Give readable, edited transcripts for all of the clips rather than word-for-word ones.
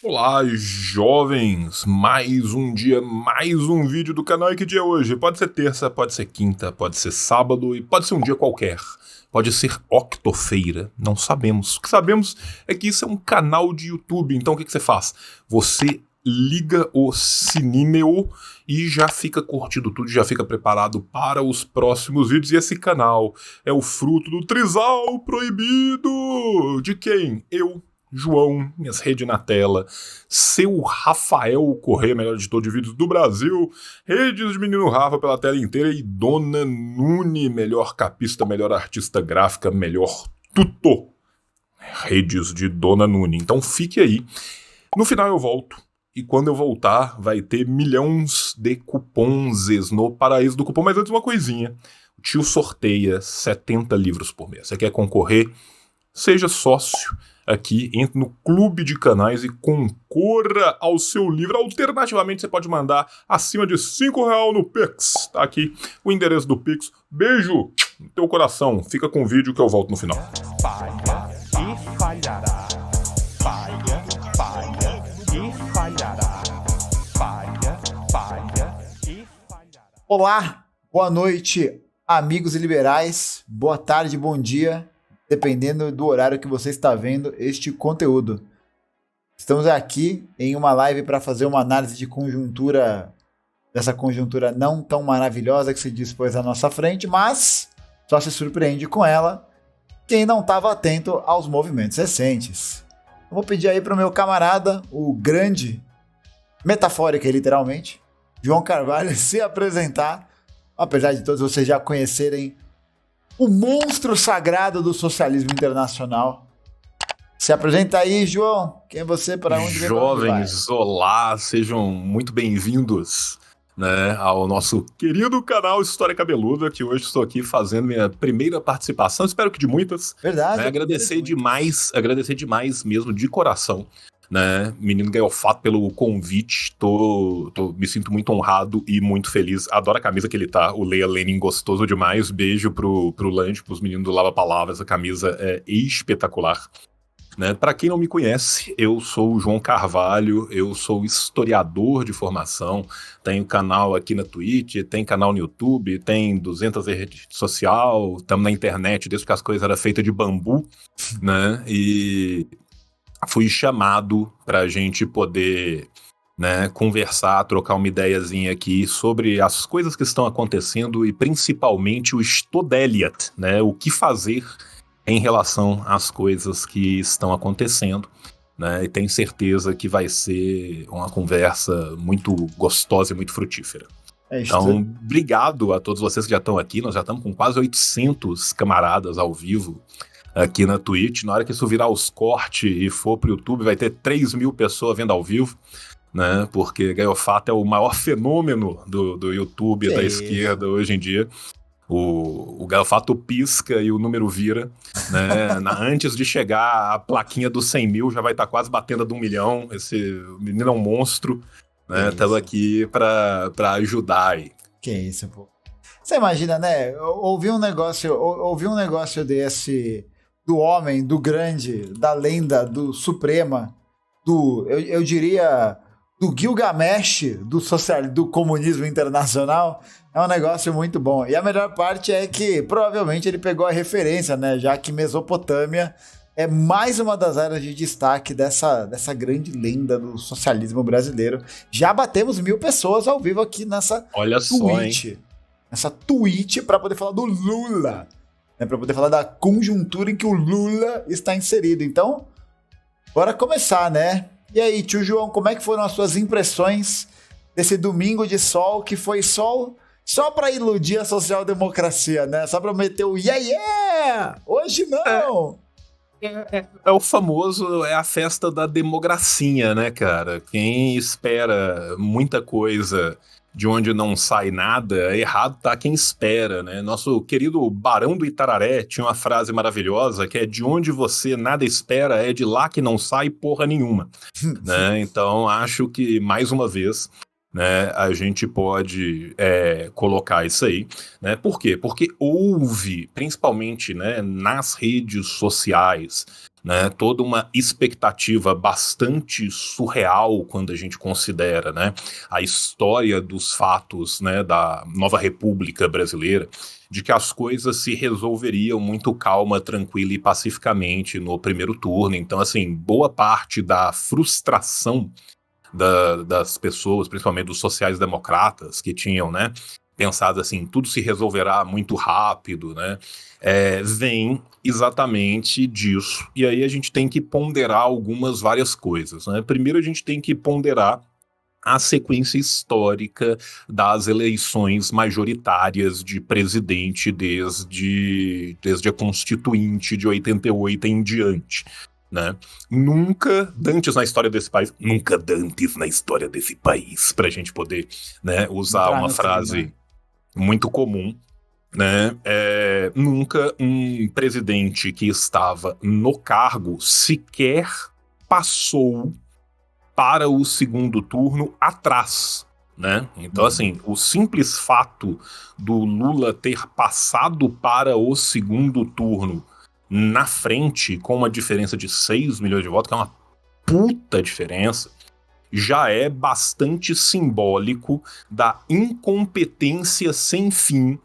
Olá, jovens! Mais um dia, mais um vídeo do canal. E que dia é hoje? Pode ser terça, pode ser quinta, pode ser sábado e pode ser um dia qualquer. Pode ser octofeira, não sabemos. O que sabemos é que isso é um canal de YouTube. Então o que você faz? Você liga o sininho e já fica curtindo tudo, já fica preparado para os próximos vídeos. E esse canal é o fruto do trisal proibido. De quem? Eu, João, minhas redes na tela, seu Rafael Corrêa, melhor editor de vídeos do Brasil, redes de Menino Rafa pela tela inteira e Dona Nune, melhor capista, melhor artista gráfica, melhor tudo. Redes de Dona Nune. Então fique aí. No final eu volto. E quando eu voltar, vai ter milhões de cupons no paraíso do cupom. Mas antes uma coisinha. O tio sorteia 70 livros por mês. Você quer concorrer? Seja sócio aqui, entre no clube de canais e concorra ao seu livro. Alternativamente, você pode mandar acima de R$ 5 no Pix. Tá aqui o endereço do Pix. Beijo no teu coração. Fica com o vídeo que eu volto no final. Falha e falhará. Falha, falha e falhará. Falha, falha e falhará. Olá, boa noite, amigos e liberais. Boa tarde, bom dia, dependendo do horário que você está vendo este conteúdo. Estamos aqui em uma live para fazer uma análise de conjuntura, dessa conjuntura não tão maravilhosa que se dispôs à nossa frente, mas só se surpreende com ela quem não estava atento aos movimentos recentes. Eu vou pedir aí para o meu camarada, o grande, metafórica e literalmente, João Carvalho, se apresentar, apesar de todos vocês já conhecerem o monstro sagrado do socialismo internacional. Se apresenta aí, João. Quem é você, para onde vem? Jovens, olá, sejam muito bem-vindos, né, ao nosso querido canal História Cabeluda, que hoje estou aqui fazendo minha primeira participação, espero que de muitas. Verdade. Né, agradecer demais mesmo, de coração, né, menino Gaiofato, pelo convite. Me sinto muito honrado e muito feliz. Adoro a camisa que ele tá, o Leia Lenin gostoso demais. Beijo pro Lange, pros meninos do Lava Palavras, a camisa é espetacular. Né? Para quem não me conhece, eu sou o João Carvalho, eu sou historiador de formação, tenho canal aqui na Twitch, tem canal no YouTube, tem 200 redes social, estamos na internet desde que as coisas eram feitas de bambu, né? E fui chamado para a gente poder, né, conversar, trocar uma ideiazinha aqui sobre as coisas que estão acontecendo e principalmente o Stodeliat, né? O que fazer em relação às coisas que estão acontecendo, né? E tenho certeza que vai ser uma conversa muito gostosa e muito frutífera. Então, obrigado a todos vocês que já estão aqui. Nós já estamos com quase 800 camaradas ao vivo aqui na Twitch. Na hora que isso virar os cortes e for pro YouTube, vai ter 3.000 pessoas vendo ao vivo, né? Porque Gaiofato é o maior fenômeno do YouTube da esquerda hoje em dia. O Gaiofato pisca e o número vira, né? Antes de chegar a plaquinha dos 100 mil, já vai estar quase batendo a de 1 milhão. Esse menino é um monstro, né? Estamos aqui para ajudar aí. Que isso, pô. Você imagina, né? Ouvi um negócio desse, do homem, do grande, da lenda, do Suprema, eu diria, do Gilgamesh, do comunismo internacional. É um negócio muito bom. E a melhor parte é que provavelmente ele pegou a referência, né? Já que Mesopotâmia é mais uma das áreas de destaque dessa grande lenda do socialismo brasileiro. Já batemos 1.000 pessoas ao vivo aqui nessa Twitch. Nessa Twitch para poder falar do Lula. Né? Para poder falar da conjuntura em que o Lula está inserido. Então, bora começar, né? E aí, tio João, como é que foram as suas impressões desse domingo de sol, que foi sol só para iludir a social-democracia, né? Só para meter o yeah! Hoje não! É o famoso, é a festa da democracia, né, cara? Quem espera muita coisa de onde não sai nada, errado tá quem espera, né? Nosso querido Barão do Itararé tinha uma frase maravilhosa que é: de onde você nada espera, é de lá que não sai porra nenhuma. Né? Então, acho que, mais uma vez, né, a gente pode colocar isso aí, né? Por quê? Porque houve, principalmente, né, nas redes sociais, né? Toda uma expectativa bastante surreal quando a gente considera, né, a história dos fatos, né, da nova República Brasileira, de que as coisas se resolveriam muito calma, tranquila e pacificamente no primeiro turno. Então, assim, boa parte da frustração das pessoas, principalmente dos sociais-democratas, que tinham, né, pensado assim, tudo se resolverá muito rápido, né, vem exatamente disso. E aí a gente tem que ponderar várias coisas, né? Primeiro a gente tem que ponderar a sequência histórica das eleições majoritárias de presidente desde a Constituinte de 88 em diante, né? Nunca dantes na história desse país, para a gente poder, né, usar uma frase muito comum, né? Nunca um presidente que estava no cargo sequer passou para o segundo turno atrás, né? Então, assim, o simples fato do Lula ter passado para o segundo turno na frente, com uma diferença de 6 milhões de votos, que é uma puta diferença, já é bastante simbólico da incompetência sem fim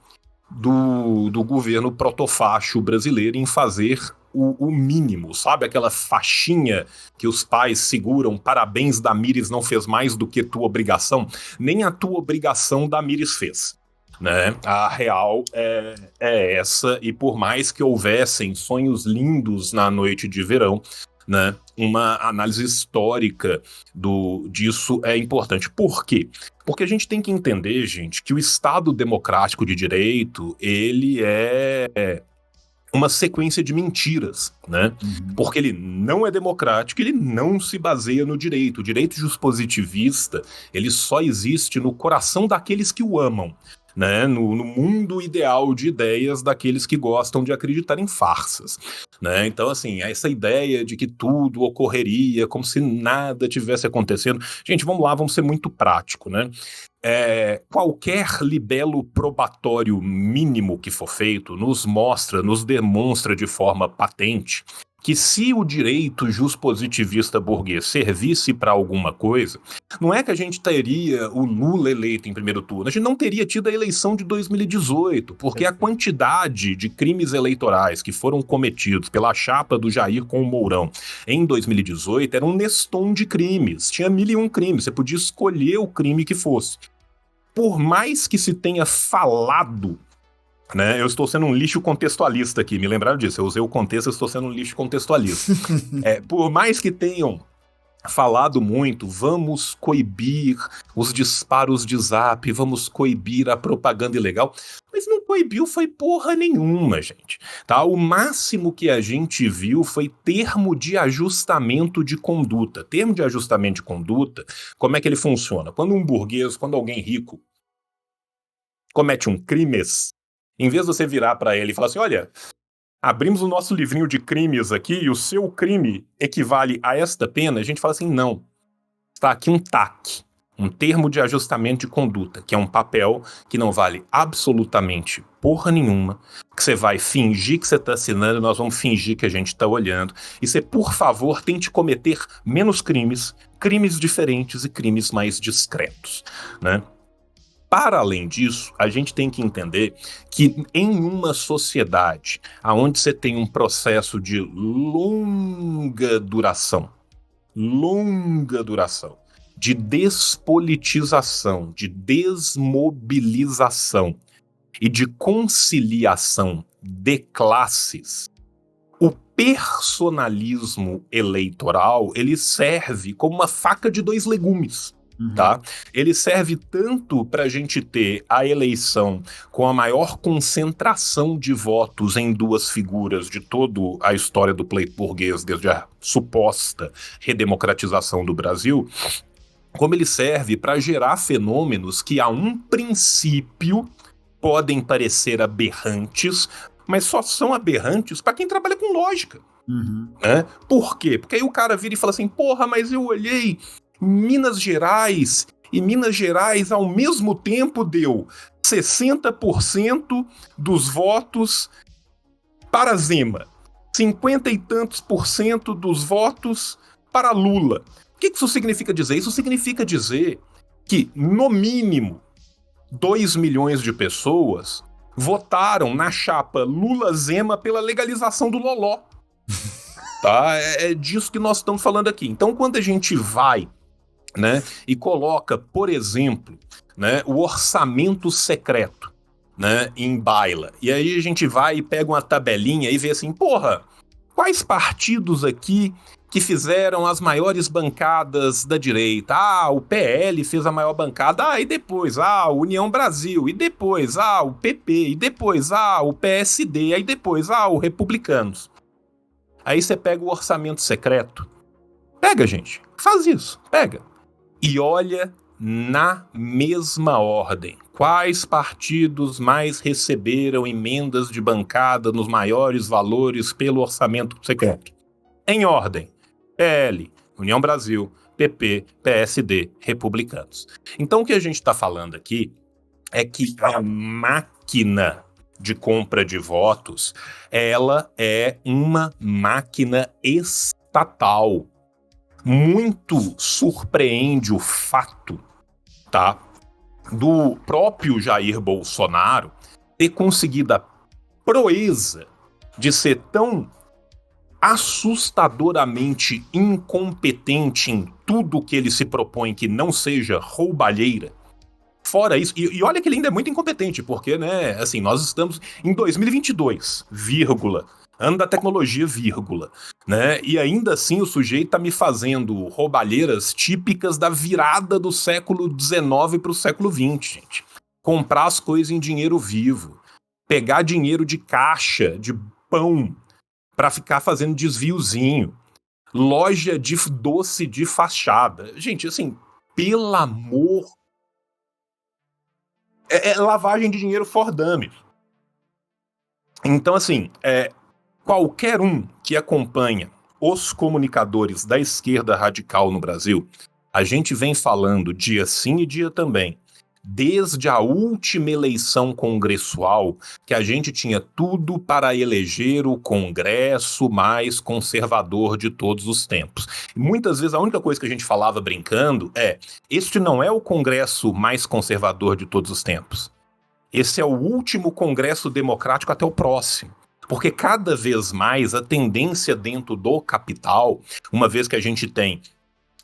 do governo protofacho brasileiro em fazer o mínimo, sabe? Aquela faixinha que os pais seguram, parabéns, Damires não fez mais do que tua obrigação. Nem a tua obrigação Damires fez, né? A real é essa, e por mais que houvessem sonhos lindos na noite de verão, né, uma análise histórica disso é importante. Por quê? Porque a gente tem que entender, gente, que o Estado democrático de direito, ele é uma sequência de mentiras, né? Porque ele não é democrático, ele não se baseia no direito. O direito juspositivista, ele só existe no coração daqueles que o amam, né? No mundo ideal de ideias daqueles que gostam de acreditar em farsas, né? Então, assim, essa ideia de que tudo ocorreria como se nada tivesse acontecendo. Gente, vamos lá, vamos ser muito prático, né? Qualquer libelo probatório mínimo que for feito nos demonstra de forma patente que se o direito juspositivista burguês servisse para alguma coisa, não é que a gente teria o Lula eleito em primeiro turno, a gente não teria tido a eleição de 2018, porque a quantidade de crimes eleitorais que foram cometidos pela chapa do Jair com o Mourão em 2018 era um neston de crimes, tinha 1.001 crimes, você podia escolher o crime que fosse. Por mais que se tenha falado, né, eu estou sendo um lixo contextualista aqui, me lembraram disso, eu usei o contexto, eu estou sendo um lixo contextualista. Por mais que tenham falado muito, vamos coibir os disparos de zap, vamos coibir a propaganda ilegal, mas não coibiu foi porra nenhuma, gente. Tá? O máximo que a gente viu foi termo de ajustamento de conduta. Termo de ajustamento de conduta, como é que ele funciona? Quando um burguês, quando alguém rico comete um crimes, em vez de você virar para ele e falar assim, olha, abrimos o nosso livrinho de crimes aqui e o seu crime equivale a esta pena, a gente fala assim, não. Está aqui um TAC, um termo de ajustamento de conduta, que é um papel que não vale absolutamente porra nenhuma, que você vai fingir que você está assinando, nós vamos fingir que a gente está olhando, e você, por favor, tente cometer menos crimes, crimes diferentes e crimes mais discretos, né? Para além disso, a gente tem que entender que em uma sociedade onde você tem um processo de longa duração, de despolitização, de desmobilização e de conciliação de classes, o personalismo eleitoral, ele serve como uma faca de dois legumes. Tá? Ele serve tanto para a gente ter a eleição com a maior concentração de votos em duas figuras de toda a história do pleito burguês, desde a suposta redemocratização do Brasil, como ele serve para gerar fenômenos que, a um princípio, podem parecer aberrantes, mas só são aberrantes para quem trabalha com lógica. Né? Por quê? Porque aí o cara vira e fala assim, porra, mas eu olhei Minas Gerais, e Minas Gerais ao mesmo tempo deu 60% dos votos para Zema. 50 e tantos por cento dos votos para Lula. O que isso significa dizer? Isso significa dizer que, no mínimo, 2 milhões de pessoas votaram na chapa Lula-Zema pela legalização do loló. Tá? É disso que nós estamos falando aqui. Então, quando a gente vai, né, e coloca, por exemplo, né, o orçamento secreto, né, em baila, e aí a gente vai e pega uma tabelinha e vê assim, porra, quais partidos aqui que fizeram as maiores bancadas da direita? Ah, o PL fez a maior bancada, e depois, o União Brasil, e depois, o PP, e depois, o PSD, aí depois, o Republicanos. Aí você pega o orçamento secreto. Pega, gente, faz isso, pega. E olha na mesma ordem. Quais partidos mais receberam emendas de bancada nos maiores valores pelo orçamento secreto? Em ordem. PL, União Brasil, PP, PSD, Republicanos. Então o que a gente está falando aqui é que a máquina de compra de votos, ela é uma máquina estatal. Muito surpreende o fato, tá, do próprio Jair Bolsonaro ter conseguido a proeza de ser tão assustadoramente incompetente em tudo que ele se propõe que não seja roubalheira. Fora isso, e olha que ele ainda é muito incompetente, porque, né, assim, nós estamos em 2022, vírgula, ano da tecnologia, vírgula, né, e ainda assim o sujeito tá me fazendo roubalheiras típicas da virada do século XIX pro século XX, gente. Comprar as coisas em dinheiro vivo, pegar dinheiro de caixa, de pão, pra ficar fazendo desviozinho, loja de doce de fachada. Gente, assim, pelo amor... É lavagem de dinheiro for dummies. Então, assim, qualquer um que acompanha os comunicadores da esquerda radical no Brasil, a gente vem falando dia sim e dia também, desde a última eleição congressual, que a gente tinha tudo para eleger o Congresso mais conservador de todos os tempos. E muitas vezes a única coisa que a gente falava brincando este não é o Congresso mais conservador de todos os tempos. Esse é o último Congresso democrático até o próximo. Porque cada vez mais a tendência dentro do capital, uma vez que a gente tem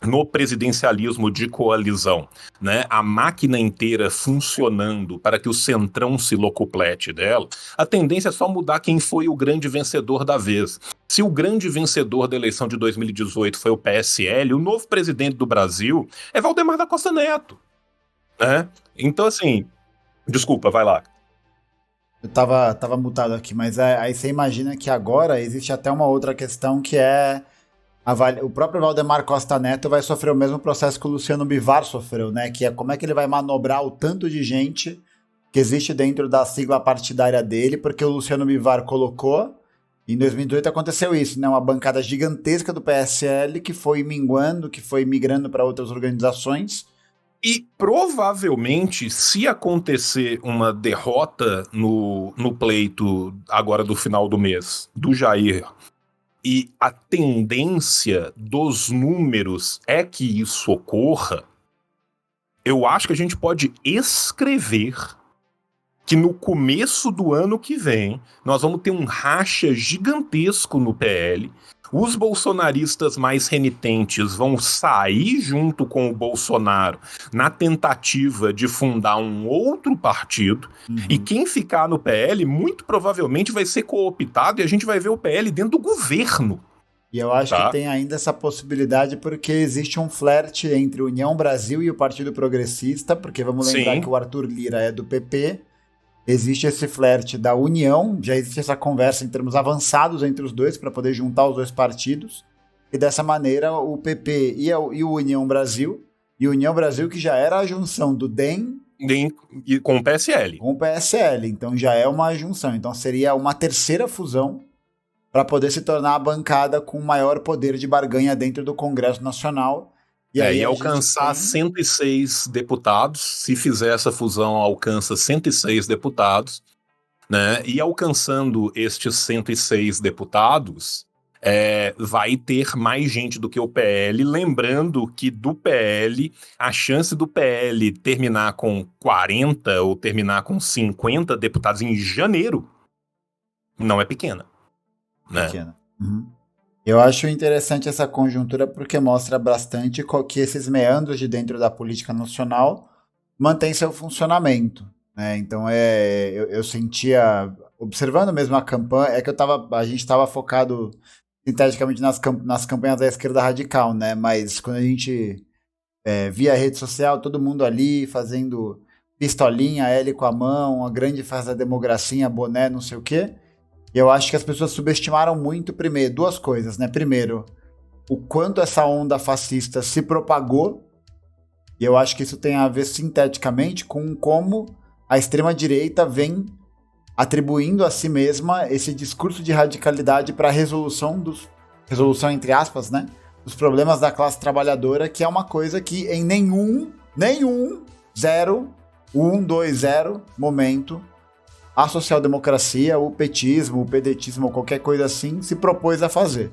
no presidencialismo de coalizão, né, a máquina inteira funcionando para que o centrão se locuplete dela, a tendência é só mudar quem foi o grande vencedor da vez. Se o grande vencedor da eleição de 2018 foi o PSL, o novo presidente do Brasil é Valdemar da Costa Neto. Né? Então, assim, desculpa, vai lá. Eu tava mutado aqui, mas aí você imagina que agora existe até uma outra questão que é o próprio Valdemar Costa Neto vai sofrer o mesmo processo que o Luciano Bivar sofreu, né? Que é como é que ele vai manobrar o tanto de gente que existe dentro da sigla partidária dele, porque o Luciano Bivar colocou, em 2018 aconteceu isso, né? Uma bancada gigantesca do PSL que foi minguando, que foi migrando para outras organizações. E provavelmente, se acontecer uma derrota no pleito agora do final do mês, do Jair, e a tendência dos números é que isso ocorra, eu acho que a gente pode escrever que no começo do ano que vem nós vamos ter um racha gigantesco no PL, os bolsonaristas mais renitentes vão sair junto com o Bolsonaro na tentativa de fundar um outro partido, e quem ficar no PL muito provavelmente vai ser cooptado e a gente vai ver o PL dentro do governo. E eu acho que tem ainda essa possibilidade porque existe um flerte entre União Brasil e o Partido Progressista, porque vamos lembrar que o Arthur Lira é do PP, existe esse flerte da União, já existe essa conversa em termos avançados entre os dois para poder juntar os dois partidos, e dessa maneira o PP e o União Brasil, e o União Brasil que já era a junção do DEM com o PSL. Com o PSL, então já é uma junção, então seria uma terceira fusão para poder se tornar a bancada com maior poder de barganha dentro do Congresso Nacional. E aí alcançar 106 deputados, se fizer essa fusão, alcança 106 deputados, né? E alcançando estes 106 deputados, vai ter mais gente do que o PL, lembrando que do PL, a chance do PL terminar com 40 ou terminar com 50 deputados em janeiro não é pequena, né? Pequena. Uhum. Eu acho interessante essa conjuntura porque mostra bastante que esses meandros de dentro da política nacional mantêm seu funcionamento, né? Então eu sentia, observando mesmo a campanha, é que a gente estava focado sinteticamente nas campanhas da esquerda radical, né? Mas quando a gente via a rede social, todo mundo ali fazendo pistolinha, L com a mão, a grande festa da democracia, boné, não sei o quê. E eu acho que as pessoas subestimaram muito, primeiro, duas coisas, né? Primeiro, o quanto essa onda fascista se propagou, e eu acho que isso tem a ver sinteticamente com como a extrema-direita vem atribuindo a si mesma esse discurso de radicalidade para resolução entre aspas, né? Dos problemas da classe trabalhadora, que é uma coisa que em nenhum, 0, 1, 2, 0 momento a social-democracia, o petismo, o pedetismo ou qualquer coisa assim se propôs a fazer,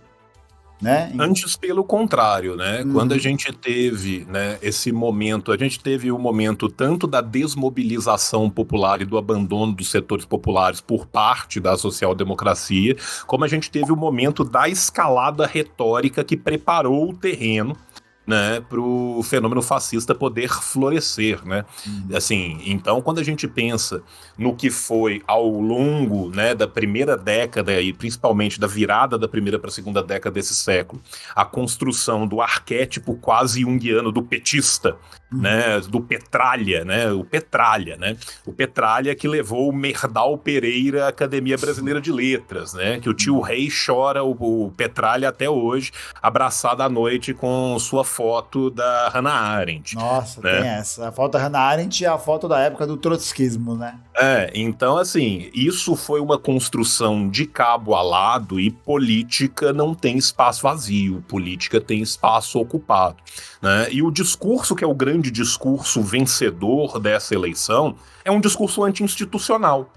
né? Antes, pelo contrário, né? Quando a gente teve, né, esse momento, a gente teve o momento tanto da desmobilização popular e do abandono dos setores populares por parte da social-democracia, como a gente teve o momento da escalada retórica que preparou o terreno, né, para o fenômeno fascista poder florescer, né? Assim, então, quando a gente pensa no que foi ao longo, né, da primeira década e principalmente da virada da primeira para a segunda década desse século, a construção do arquétipo quase junguiano do petista, né, do Petralha, né, o Petralha que levou o Merdal Pereira à Academia Brasileira de Letras, né, que o tio Rei chora o Petralha até hoje, abraçado à noite com sua foto da Hannah Arendt. Nossa, né? tem essa. A foto da Hannah Arendt e a foto da época do trotskismo, né? Então assim, isso foi uma construção de cabo a lado e política não tem espaço vazio, política tem espaço ocupado, né? E o discurso que é o grande discurso vencedor dessa eleição é um discurso anti-institucional.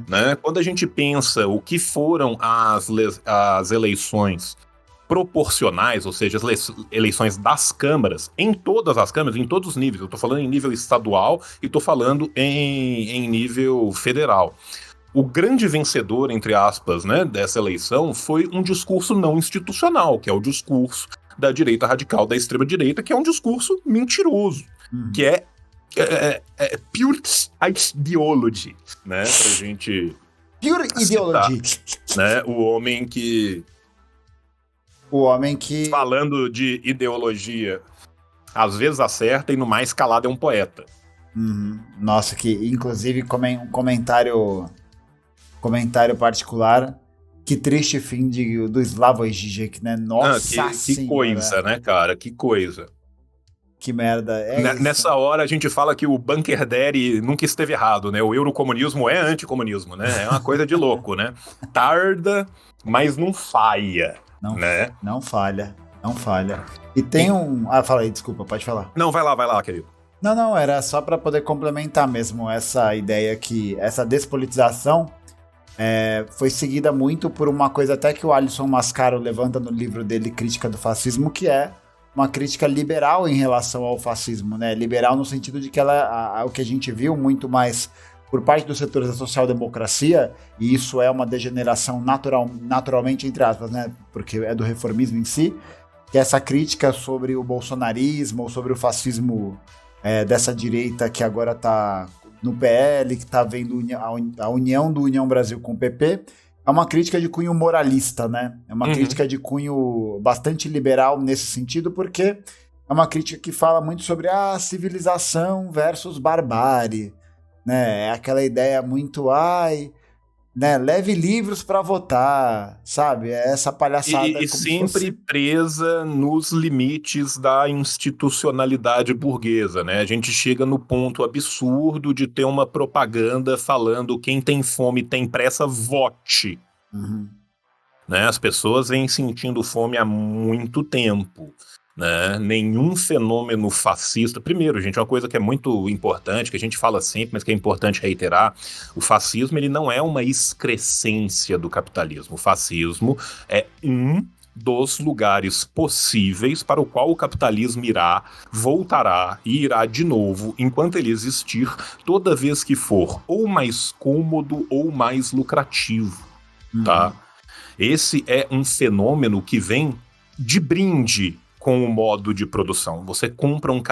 Né? Quando a gente pensa o que foram as eleições proporcionais, ou seja, as eleições das câmaras, em todas as câmaras, em todos os níveis, eu estou falando em nível estadual e estou falando em nível federal. O grande vencedor, entre aspas, né, dessa eleição foi um discurso não institucional, que é o discurso da direita radical, da extrema-direita, que é um discurso mentiroso, que é pure ideology, né, pra gente... Pure ideology. Né, o homem que... Falando de ideologia, às vezes acerta e no mais calado é um poeta. Nossa, que inclusive um comentário particular. Que triste fim do Slavoj Žižek, né? Nossa que coisa, né, cara? Que coisa. Que merda. Nessa hora a gente fala que o Bunker Daddy nunca esteve errado, né? O eurocomunismo é anticomunismo, né? É uma coisa de louco, né? Tarda, mas não falha. Né? Não falha. E tem fala aí, desculpa, pode falar. Não, vai lá, querido. Não, era só para poder complementar mesmo essa ideia que essa despolitização foi seguida muito por uma coisa até que o Alisson Mascaro levanta no livro dele, Crítica do Fascismo, que é uma crítica liberal em relação ao fascismo, né? Liberal no sentido de que o que a gente viu muito mais por parte dos setores da social-democracia, e isso é uma degeneração naturalmente, entre aspas, né, porque é do reformismo em si, que é essa crítica sobre o bolsonarismo, ou sobre o fascismo dessa direita que agora está no PL, que está vendo a união do União Brasil com o PP, é uma crítica de cunho moralista, né? É uma crítica de cunho bastante liberal nesse sentido, porque é uma crítica que fala muito sobre a civilização versus barbárie, né? É aquela ideia muito, né? Leve livros para votar, sabe? É essa palhaçada. E sempre presa nos limites da institucionalidade burguesa, né? A gente chega no ponto absurdo de ter uma propaganda falando quem tem fome tem pressa, vote. Né? As pessoas vêm sentindo fome há muito tempo. né? Nenhum fenômeno fascista. Primeiro, gente, uma coisa que é muito importante, que a gente fala sempre, mas que é importante reiterar: o fascismo ele não é uma excrescência do capitalismo. O fascismo é um dos lugares possíveis para o qual o capitalismo irá, voltará e irá de novo, enquanto ele existir, toda vez que for ou mais cômodo ou mais lucrativo, tá? Esse é um fenômeno que vem de brinde com o modo de produção. Você compra um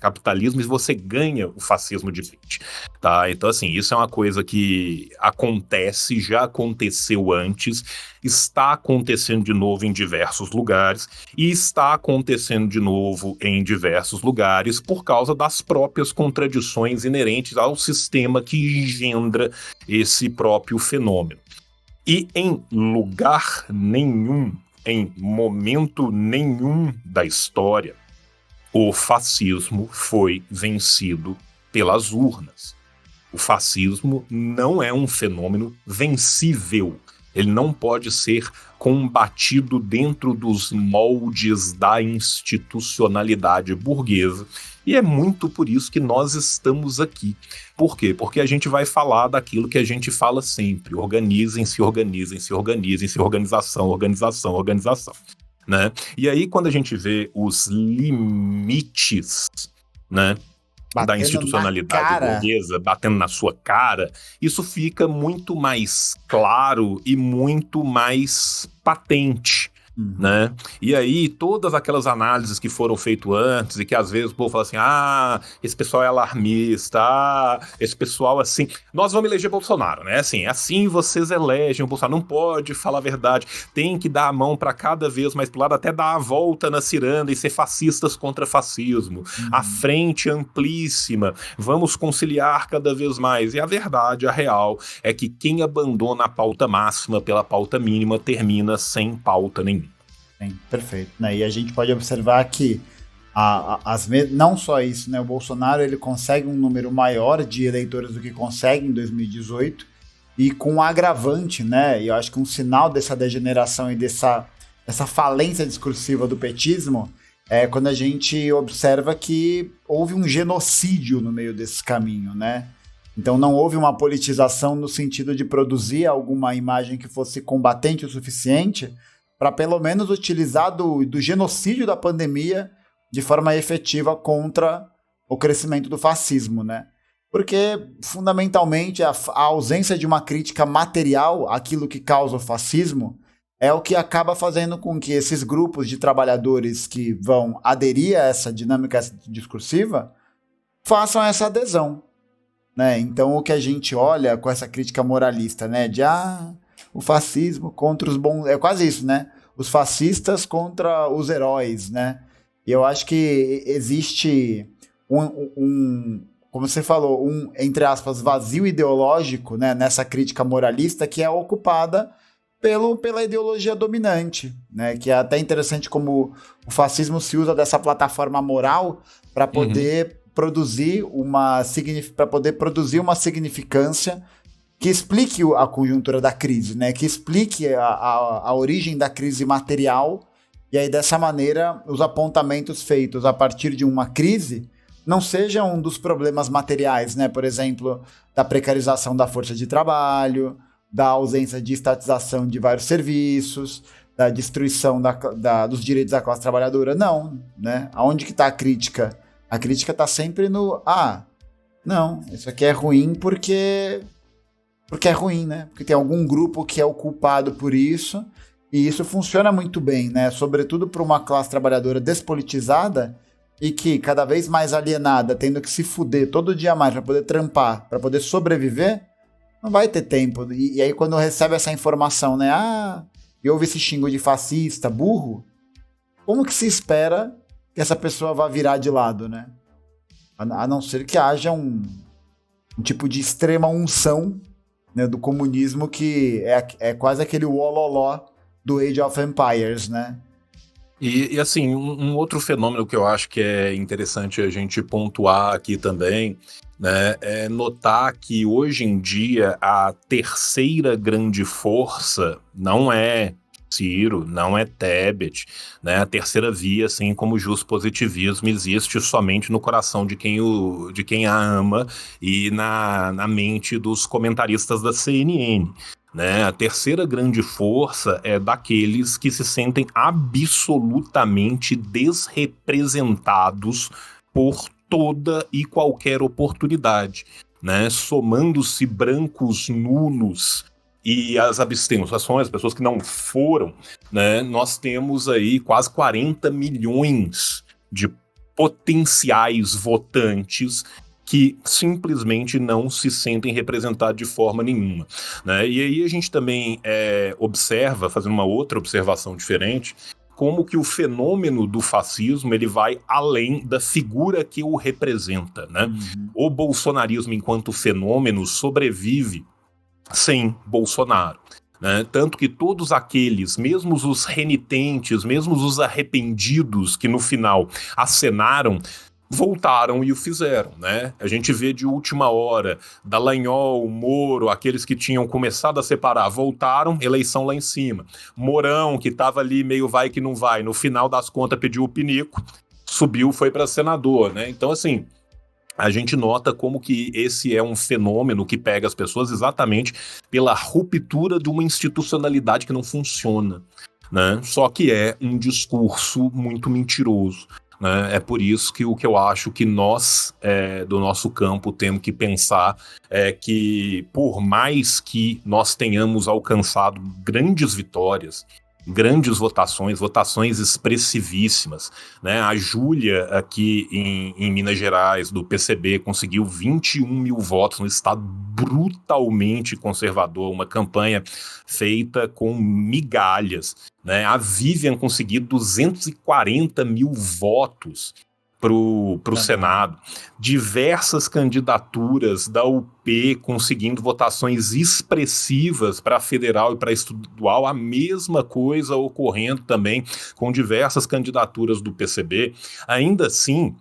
capitalismo e você ganha o fascismo de frente, tá? Então, assim, isso é uma coisa que acontece, já aconteceu antes, está acontecendo de novo em diversos lugares e está acontecendo de novo em diversos lugares por causa das próprias contradições inerentes ao sistema que engendra esse próprio fenômeno. E em lugar nenhum, em momento nenhum da história, o fascismo foi vencido pelas urnas. O fascismo não é um fenômeno vencível. Ele não pode ser combatido dentro dos moldes da institucionalidade burguesa. E é muito por isso que nós estamos aqui. Por quê? Porque a gente vai falar daquilo que a gente fala sempre. Organizem-se, organizem-se, organizem-se, organização, organização, organização. Né? E aí, quando a gente vê os limites, né, da institucionalidade burguesa batendo na sua cara, isso fica muito mais claro e muito mais patente. Né? E aí, todas aquelas análises que foram feitas antes, e que às vezes o povo fala assim: esse pessoal é alarmista, esse pessoal assim, nós vamos eleger Bolsonaro, né? Assim vocês elegem o Bolsonaro, não pode falar a verdade, tem que dar a mão para cada vez mais pro lado, até dar a volta na ciranda e ser fascistas contra fascismo, a frente amplíssima, vamos conciliar cada vez mais. E a verdade, a real, é que quem abandona a pauta máxima pela pauta mínima termina sem pauta nenhuma. Sim, perfeito. Né? E a gente pode observar que não só isso, né? O Bolsonaro ele consegue um número maior de eleitores do que consegue em 2018, e com um agravante, né? E eu acho que um sinal dessa degeneração e dessa falência discursiva do petismo é quando a gente observa que houve um genocídio no meio desse caminho, né? Então não houve uma politização no sentido de produzir alguma imagem que fosse combatente o suficiente para pelo menos utilizar do genocídio da pandemia de forma efetiva contra o crescimento do fascismo, né? Porque, fundamentalmente, a ausência de uma crítica material àquilo que causa o fascismo é o que acaba fazendo com que esses grupos de trabalhadores que vão aderir a essa dinâmica discursiva façam essa adesão, né? Então, o que a gente olha com essa crítica moralista, né, de o fascismo contra os bons... É quase isso, né? Os fascistas contra os heróis, né? E eu acho que existe como você falou, entre aspas, vazio ideológico, né, nessa crítica moralista que é ocupada pela ideologia dominante, né? Que é até interessante como o fascismo se usa dessa plataforma moral para poder produzir uma significância que explique a conjuntura da crise, né? Que explique a origem da crise material, e aí dessa maneira os apontamentos feitos a partir de uma crise não sejam dos problemas materiais, né? Por exemplo, da precarização da força de trabalho, da ausência de estatização de vários serviços, da destruição dos direitos da classe trabalhadora. Não, né? Aonde que está a crítica? A crítica está sempre no não, isso aqui é ruim porque é ruim, né? Porque tem algum grupo que é o culpado por isso, e isso funciona muito bem, né? Sobretudo para uma classe trabalhadora despolitizada e que cada vez mais alienada, tendo que se fuder todo dia mais para poder trampar, para poder sobreviver, não vai ter tempo. E aí quando recebe essa informação, né? E houve esse xingo de fascista, burro, como que se espera que essa pessoa vá virar de lado, né? A não ser que haja um tipo de extrema unção, né, do comunismo, que é quase aquele wololó do Age of Empires, né? E assim, um outro fenômeno que eu acho que é interessante a gente pontuar aqui também, né, é notar que hoje em dia a terceira grande força não é Ciro, não é Tebet, né? A terceira via, assim como o positivismo, existe somente no coração de quem a ama e na mente dos comentaristas da CNN. Né? A terceira grande força é daqueles que se sentem absolutamente desrepresentados por toda e qualquer oportunidade, né? Somando-se brancos nulos e as abstenções, as pessoas que não foram, né? Nós temos aí quase 40 milhões de potenciais votantes que simplesmente não se sentem representados de forma nenhuma, né? E aí a gente também observa, fazendo uma outra observação diferente, como que o fenômeno do fascismo ele vai além da figura que o representa, né? O bolsonarismo enquanto fenômeno sobrevive sem Bolsonaro. Né? Tanto que todos aqueles, mesmo os renitentes, mesmo os arrependidos que no final acenaram, voltaram e o fizeram, né? A gente vê de última hora, Dallagnol, Moro, aqueles que tinham começado a separar, voltaram, eleição lá em cima. Mourão, que estava ali meio vai que não vai, no final das contas pediu o pinico, subiu, foi para senador, né? Então, assim, a gente nota como que esse é um fenômeno que pega as pessoas exatamente pela ruptura de uma institucionalidade que não funciona, né? Só que é um discurso muito mentiroso. Né? É por isso que o que eu acho que nós, do nosso campo, temos que pensar que, por mais que nós tenhamos alcançado grandes vitórias, grandes votações expressivíssimas, né? A Júlia, aqui em Minas Gerais, do PCB, conseguiu 21 mil votos no estado brutalmente conservador, uma campanha feita com migalhas, né? A Vivian conseguiu 240 mil votos pro Senado, diversas candidaturas da UP conseguindo votações expressivas para federal e para estadual, a mesma coisa ocorrendo também com diversas candidaturas do PCB. Ainda assim,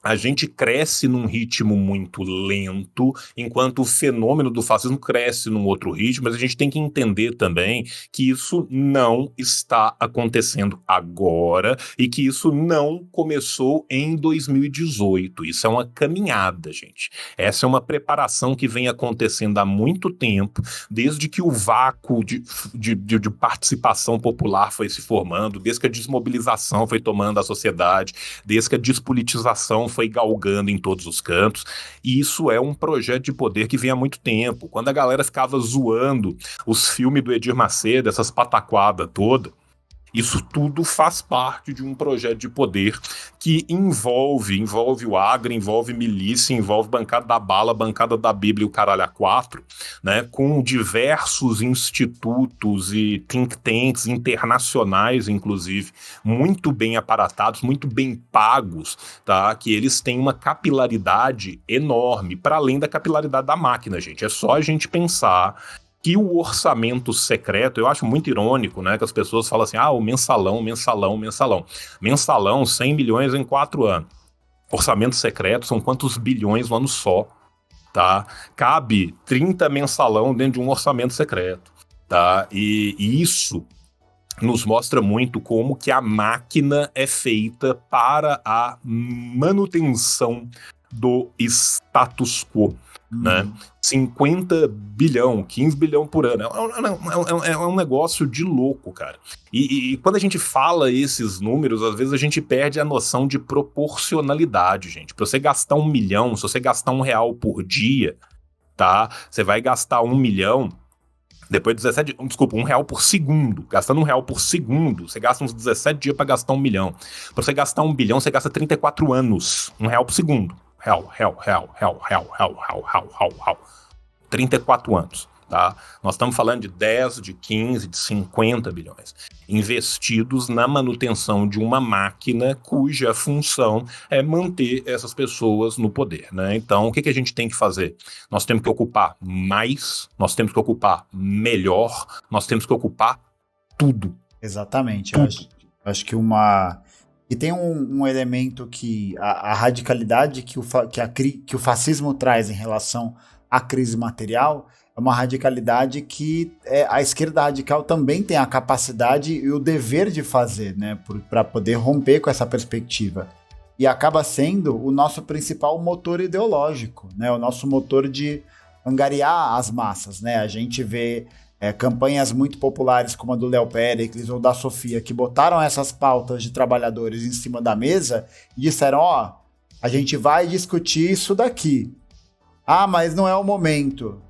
a gente cresce num ritmo muito lento, enquanto o fenômeno do fascismo cresce num outro ritmo, mas a gente tem que entender também que isso não está acontecendo agora e que isso não começou em 2018. Isso é uma caminhada, gente. Essa é uma preparação que vem acontecendo há muito tempo, desde que o vácuo de participação popular foi se formando, desde que a desmobilização foi tomando a sociedade, desde que a despolitização foi galgando em todos os cantos, e isso é um projeto de poder que vem há muito tempo. Quando a galera ficava zoando os filmes do Edir Macedo, essas pataquadas todas, isso tudo faz parte de um projeto de poder que envolve o agro, envolve milícia, envolve bancada da bala, bancada da Bíblia e o caralho a quatro, né, com diversos institutos e think tanks internacionais, inclusive, muito bem aparatados, muito bem pagos, tá, que eles têm uma capilaridade enorme, para além da capilaridade da máquina, gente. É só a gente pensar que o orçamento secreto, eu acho muito irônico, né, que as pessoas falam assim, o mensalão, 100 milhões em 4 anos. Orçamento secreto são quantos bilhões no ano só, tá? Cabe 30 mensalão dentro de um orçamento secreto, tá? E isso nos mostra muito como que a máquina é feita para a manutenção do status quo. Né? 50 bilhão, 15 bilhão por ano. É um negócio de louco, cara. E quando a gente fala esses números, às vezes a gente perde a noção de proporcionalidade, gente. Para você gastar 1 milhão, se você gastar R$1 por dia, tá? Você vai gastar 1 milhão. Depois de R$1 por segundo. Gastando R$1 por segundo, você gasta uns 17 dias para gastar 1 milhão. Para você gastar 1 bilhão, você gasta 34 anos. R$1 por segundo. Real. 34 anos, tá? Nós estamos falando de 10, de 15, de 50 bilhões investidos na manutenção de uma máquina cuja função é manter essas pessoas no poder, né? Então, o que a gente tem que fazer? Nós temos que ocupar mais, nós temos que ocupar melhor, nós temos que ocupar tudo. Exatamente. Tudo. Eu acho que E tem um elemento que a radicalidade que o fascismo traz em relação a crise material, é uma radicalidade que a esquerda radical também tem a capacidade e o dever de fazer, né, para poder romper com essa perspectiva. E acaba sendo o nosso principal motor ideológico, né, o nosso motor de angariar as massas, né? A gente vê campanhas muito populares como a do Léo Péricles ou da Sofia, que botaram essas pautas de trabalhadores em cima da mesa e disseram, ó, a gente vai discutir isso daqui. Ah, mas não é o momento.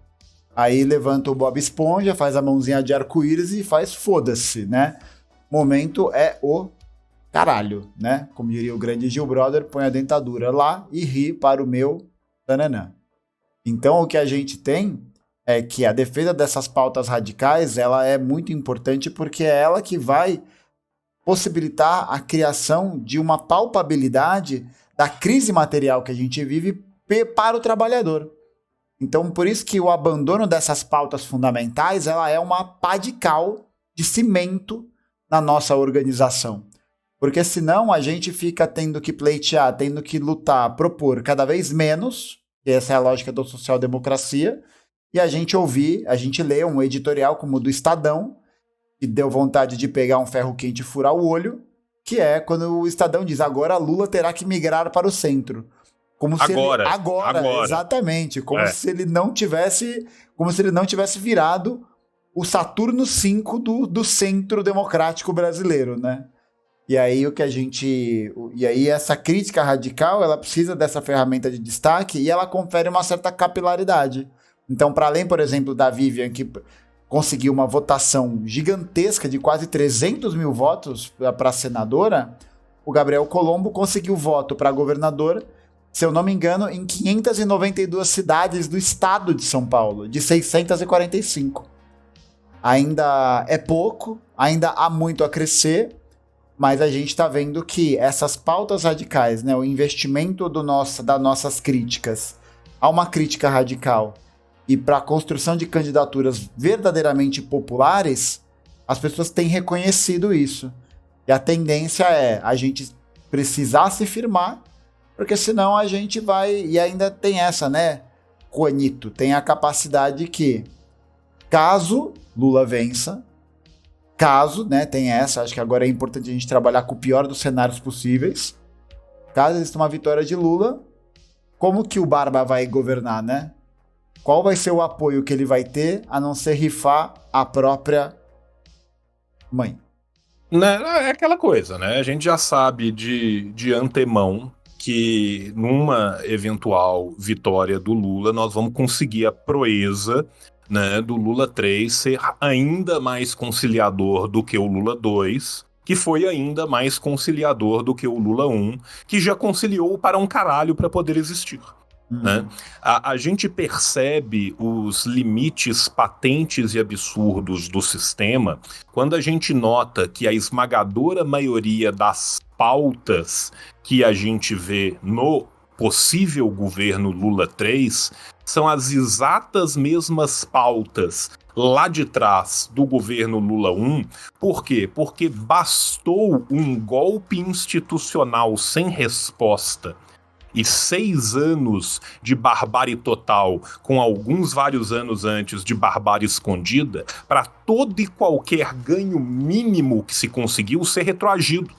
Aí levanta o Bob Esponja, faz a mãozinha de arco-íris e faz foda-se, né? Momento é o caralho, né? Como diria o grande Gil Brother, põe a dentadura lá e ri para o meu tananã. Então o que a gente tem é que a defesa dessas pautas radicais, ela é muito importante porque é ela que vai possibilitar a criação de uma palpabilidade da crise material que a gente vive para o trabalhador. Então, por isso que o abandono dessas pautas fundamentais, ela é uma pá de cal, de cimento na nossa organização. Porque senão a gente fica tendo que pleitear, tendo que lutar, propor cada vez menos, e essa é a lógica da social-democracia, e a gente lê um editorial como o do Estadão, que deu vontade de pegar um ferro quente e furar o olho, que é quando o Estadão diz, agora Lula terá que migrar para o centro. Como se agora, exatamente, como se ele não tivesse virado o Saturno V do centro democrático brasileiro, né? E aí essa crítica radical, ela precisa dessa ferramenta de destaque e ela confere uma certa capilaridade. Então, para além, por exemplo, da Vivian, que conseguiu uma votação gigantesca de quase 300 mil votos para senadora, o Gabriel Colombo conseguiu voto para governador, se eu não me engano, em 592 cidades do estado de São Paulo, de 645. Ainda é pouco, ainda há muito a crescer, mas a gente está vendo que essas pautas radicais, né, o investimento das nossas críticas a uma crítica radical e para a construção de candidaturas verdadeiramente populares, as pessoas têm reconhecido isso. E a tendência é a gente precisar se firmar, porque senão a gente vai... E ainda tem essa, né? Juanito tem a capacidade que, caso Lula vença, caso, né, tem essa, acho que agora é importante a gente trabalhar com o pior dos cenários possíveis, caso exista uma vitória de Lula, como que o Barba vai governar, né? Qual vai ser o apoio que ele vai ter, a não ser rifar a própria mãe? É aquela coisa, né? A gente já sabe de antemão que numa eventual vitória do Lula, nós vamos conseguir a proeza, né, do Lula 3 ser ainda mais conciliador do que o Lula 2, que foi ainda mais conciliador do que o Lula 1, que já conciliou para um caralho para poder existir. Né? A gente percebe os limites patentes e absurdos do sistema quando a gente nota que a esmagadora maioria das pautas que a gente vê no possível governo Lula 3 são as exatas mesmas pautas lá de trás do governo Lula 1. Por quê? Porque bastou um golpe institucional sem resposta e 6 anos de barbárie total, com vários anos antes de barbárie escondida, para todo e qualquer ganho mínimo que se conseguiu ser retroagido.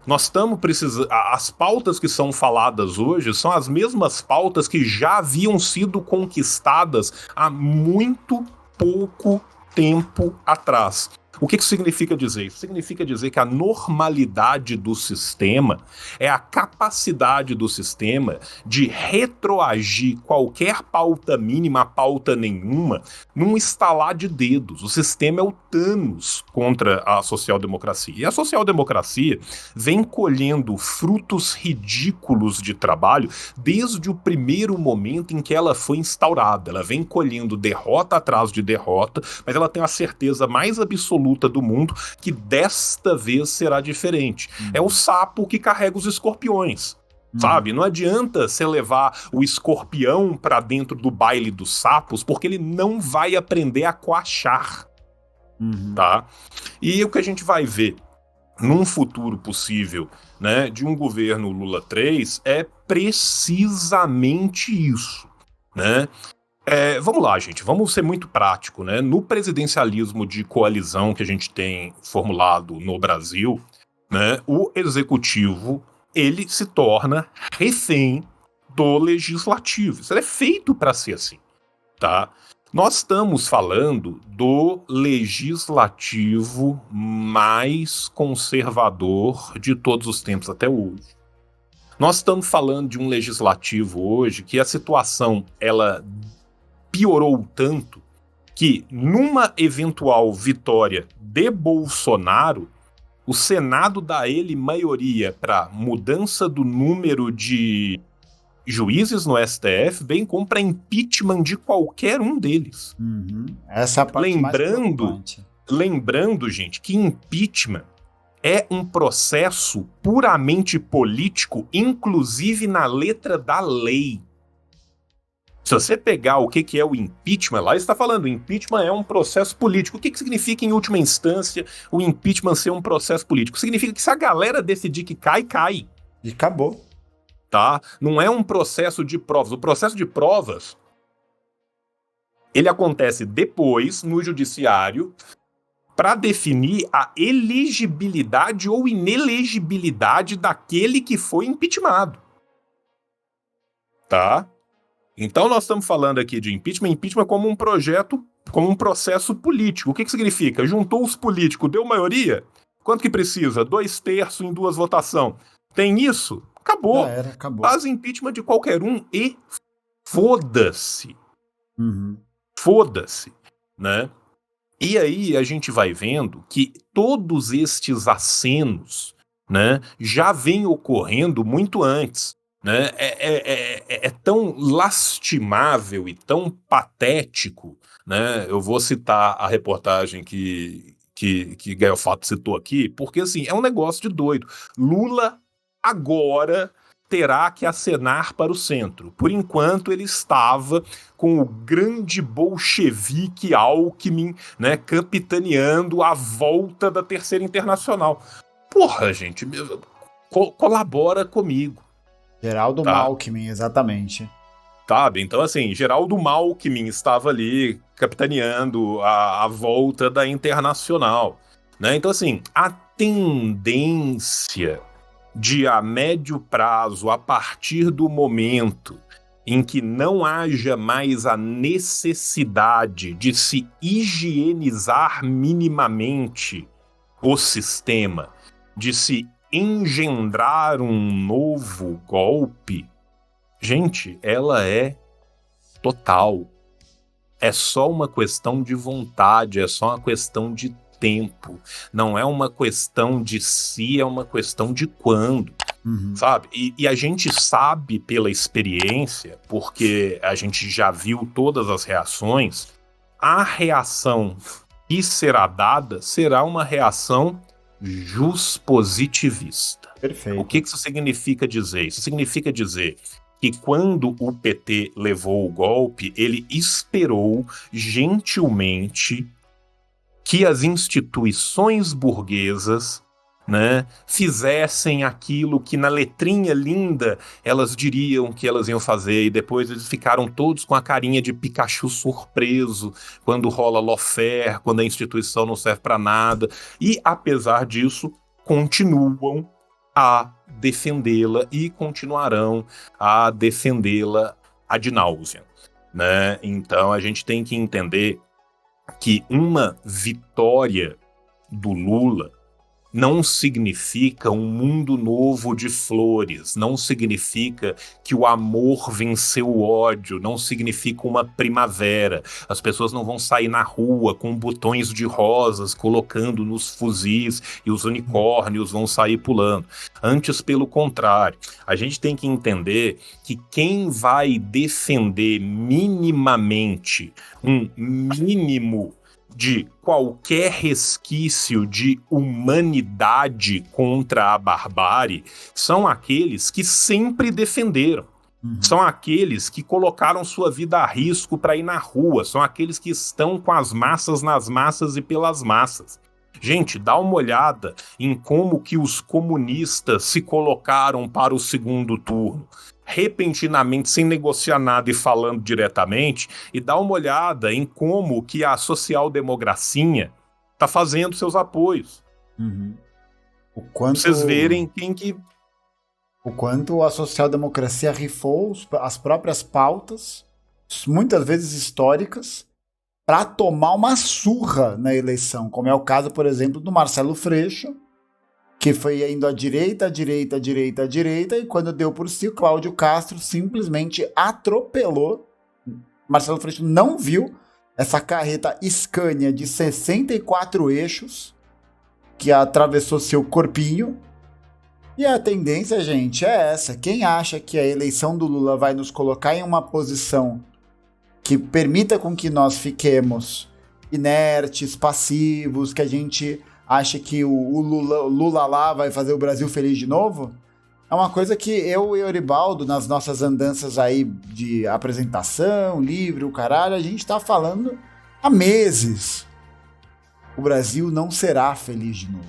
Nós estamos precisando... As pautas que são faladas hoje são as mesmas pautas que já haviam sido conquistadas há muito pouco tempo atrás. O que isso significa dizer? Isso significa dizer que a normalidade do sistema é a capacidade do sistema de retroagir qualquer pauta mínima, pauta nenhuma, num estalar de dedos. O sistema é o Thanos contra a social-democracia. E a social-democracia vem colhendo frutos ridículos de trabalho desde o primeiro momento em que ela foi instaurada. Ela vem colhendo derrota atrás de derrota, mas ela tem a certeza mais absoluta do mundo que desta vez será diferente. É o sapo que carrega os escorpiões. Sabe? Não adianta você levar o escorpião pra dentro do baile dos sapos, porque ele não vai aprender a coachar. Tá? E o que a gente vai ver num futuro possível, né, de um governo Lula 3 é precisamente isso. né? Vamos lá, gente, vamos ser muito prático, né? No presidencialismo de coalizão que a gente tem formulado no Brasil, né, o executivo, ele se torna refém do legislativo. Isso é feito para ser assim, tá? Nós estamos falando do legislativo mais conservador de todos os tempos até hoje. Nós estamos falando de um legislativo hoje que a situação, ela piorou tanto que numa eventual vitória de Bolsonaro, o Senado dá a ele maioria para mudança do número de juízes no STF, bem como para impeachment de qualquer um deles. Essa é a parte mais preocupante. Lembrando, gente, que impeachment é um processo puramente político, inclusive na letra da lei. Se você pegar o que é o impeachment, lá está falando, o impeachment é um processo político. O que significa, em última instância, o impeachment ser um processo político? Significa que se a galera decidir que cai, cai. E acabou. Tá? Não é um processo de provas. O processo de provas, ele acontece depois, no judiciário, para definir a elegibilidade ou inelegibilidade daquele que foi impeachmentado. Tá? Então nós estamos falando aqui de impeachment como um projeto, como um processo político. O que significa? Juntou os políticos, deu maioria? Quanto que precisa? 2/3 em 2 votações. Tem isso? Acabou. Acabou. Faz impeachment de qualquer um e foda-se. Foda-se, né? E aí a gente vai vendo que todos estes acenos, né, já vêm ocorrendo muito antes. Né? É tão lastimável e tão patético, né? Eu vou citar a reportagem que Gael Fato citou aqui, porque assim, é um negócio de doido. Lula agora terá que acenar para o centro. Por enquanto, ele estava com o grande bolchevique Alckmin, né, capitaneando a volta da Terceira Internacional. Porra, gente, colabora comigo. Geraldo Alckmin, exatamente. Sabe? Então, assim, Geraldo Alckmin estava ali capitaneando a volta da Internacional, né? Então, assim, a tendência de, a médio prazo, a partir do momento em que não haja mais a necessidade de se higienizar minimamente o sistema, de se engendrar um novo golpe, gente, ela é total. É só uma questão de vontade, é só uma questão de tempo. Não é uma questão de se, é uma questão de quando, sabe? E a gente sabe pela experiência, porque a gente já viu todas as reações, a reação que será dada será uma reação juspositivista. Perfeito. O que isso significa dizer? Isso significa dizer que quando o PT levou o golpe, ele esperou gentilmente que as instituições burguesas, né, fizessem aquilo que na letrinha linda elas diriam que elas iam fazer, e depois eles ficaram todos com a carinha de Pikachu surpreso quando rola lawfare, quando a instituição não serve para nada, e apesar disso continuam a defendê-la e continuarão a defendê-la ad nauseam, né? Então a gente tem que entender que uma vitória do Lula não significa um mundo novo de flores, não significa que o amor venceu o ódio, não significa uma primavera. As pessoas não vão sair na rua com botões de rosas colocando nos fuzis e os unicórnios vão sair pulando. Antes, pelo contrário, a gente tem que entender que quem vai defender minimamente um mínimo de qualquer resquício de humanidade contra a barbárie são aqueles que sempre defenderam. São aqueles que colocaram sua vida a risco para ir na rua. São aqueles que estão com as massas nas massas e pelas massas. Gente, dá uma olhada em como que os comunistas se colocaram para o segundo turno. repentinamente, sem negociar nada e falando diretamente, e dá uma olhada em como que a social-democracia está fazendo seus apoios. Uhum. O Pra quanto, vocês verem quem que... o quanto a social-democracia rifou as próprias pautas, muitas vezes históricas, para tomar uma surra na eleição, como é o caso, por exemplo, do Marcelo Freixo, que foi indo à direita, à direita, à direita, à direita, e quando deu por si, o Cláudio Castro simplesmente atropelou. Marcelo Freixo não viu essa carreta Scania de 64 eixos que atravessou seu corpinho. E a tendência, gente, é essa. Quem acha que a eleição do Lula vai nos colocar em uma posição que permita com que nós fiquemos inertes, passivos, que a gente acha que o Lula lá vai fazer o Brasil feliz de novo, é uma coisa que eu e o Euribaldo, nas nossas andanças aí de apresentação, livro, o caralho, a gente tá falando há meses. O Brasil não será feliz de novo.